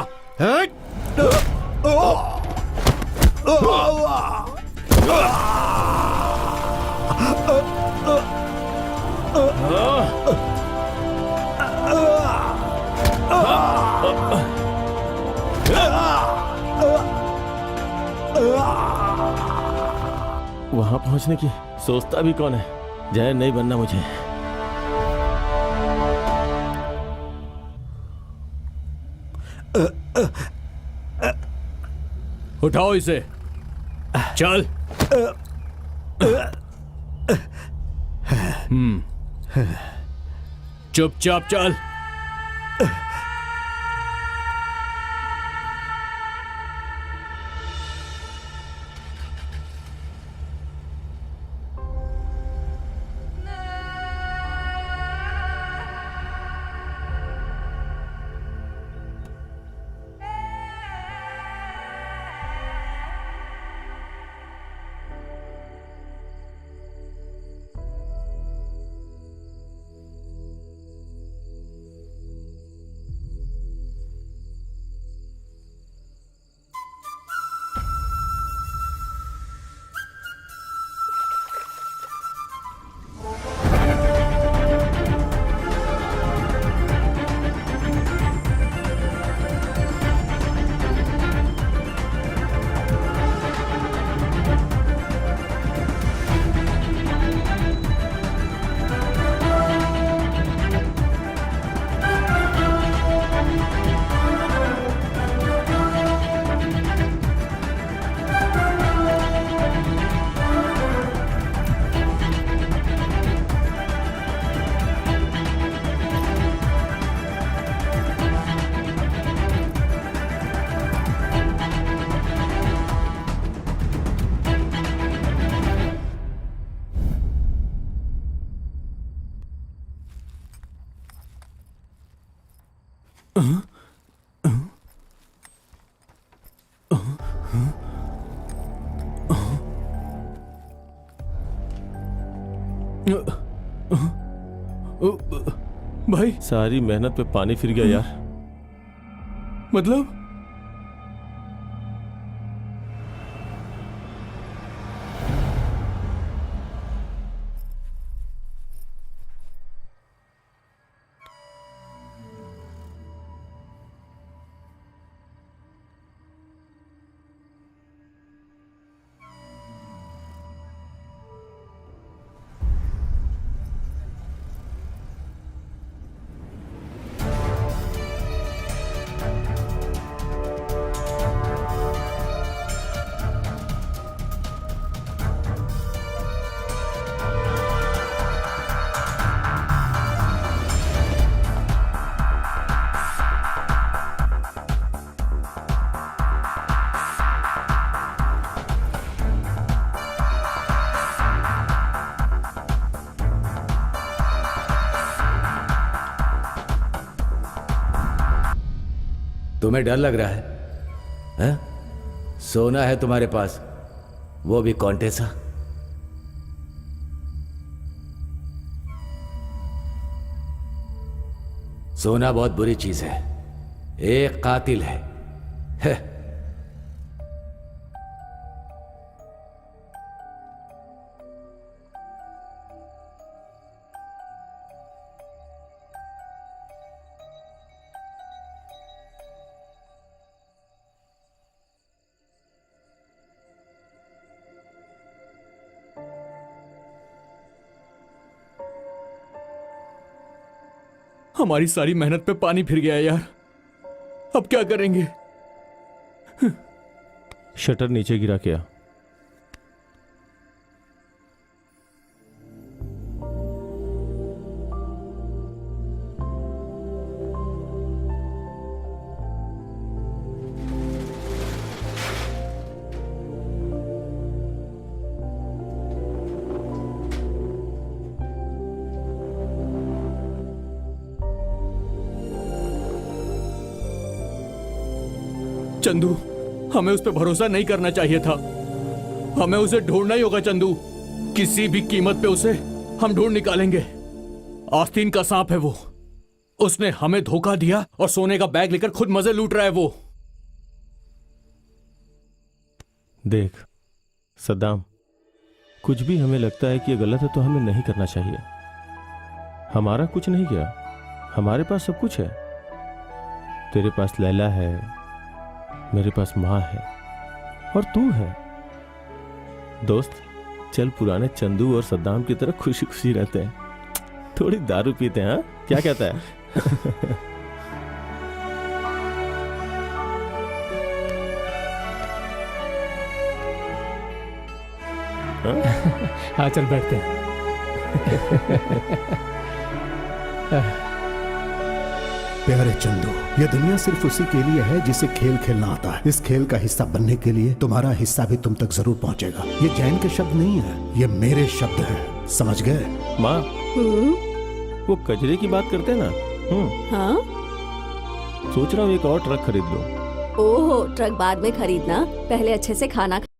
वहां पहुंचने की सोचता भी कौन है? जैन नहीं बनना मुझे। उठाओ इसे, चल। चुपचाप चल। भाई सारी मेहनत पे पानी फिर गया यार। मतलब तुम्हें डर लग रहा है, हैं? सोना है तुम्हारे पास, वो भी कॉन्टेसा। सोना बहुत बुरी चीज है, एक कातिल है। हमारी सारी मेहनत पे पानी फिर गया यार, अब क्या करेंगे? शटर नीचे गिरा क्या? चंदू, हमें उस पर भरोसा नहीं करना चाहिए था। हमें उसे ढूंढना ही होगा चंदू, किसी भी कीमत पे उसे हम ढूंढ निकालेंगे। आस्तीन का सांप है वो, उसने हमें धोखा दिया और सोने का बैग लेकर खुद मजे लूट रहा है वो। देख सद्दाम, कुछ भी हमें लगता है कि ये गलत है तो हमें नहीं करना चाहिए। हमारा कुछ नहीं किया, हमारे पास सब कुछ है। तेरे पास लैला है, मेरे पास माँ है और तू है। दोस्त, चल पुराने चंदू और सद्दाम की तरह खुशी खुशी रहते हैं, थोड़ी दारू पीते हैं। हाँ, क्या कहता है? हाँ चल बैठते हैं। प्यारे चंदू, ये दुनिया सिर्फ उसी के लिए है जिसे खेल खेलना आता है। इस खेल का हिस्सा बनने के लिए तुम्हारा हिस्सा भी तुम तक जरूर पहुंचेगा। ये जैन के शब्द नहीं है, ये मेरे शब्द हैं, समझ गए? माँ, वो कचरे की बात करते हैं ना। हाँ? सोच रहा हूँ एक और ट्रक खरीद लो। ओहो, ट्रक बाद में खरीदना, पहले अच्छे से खाना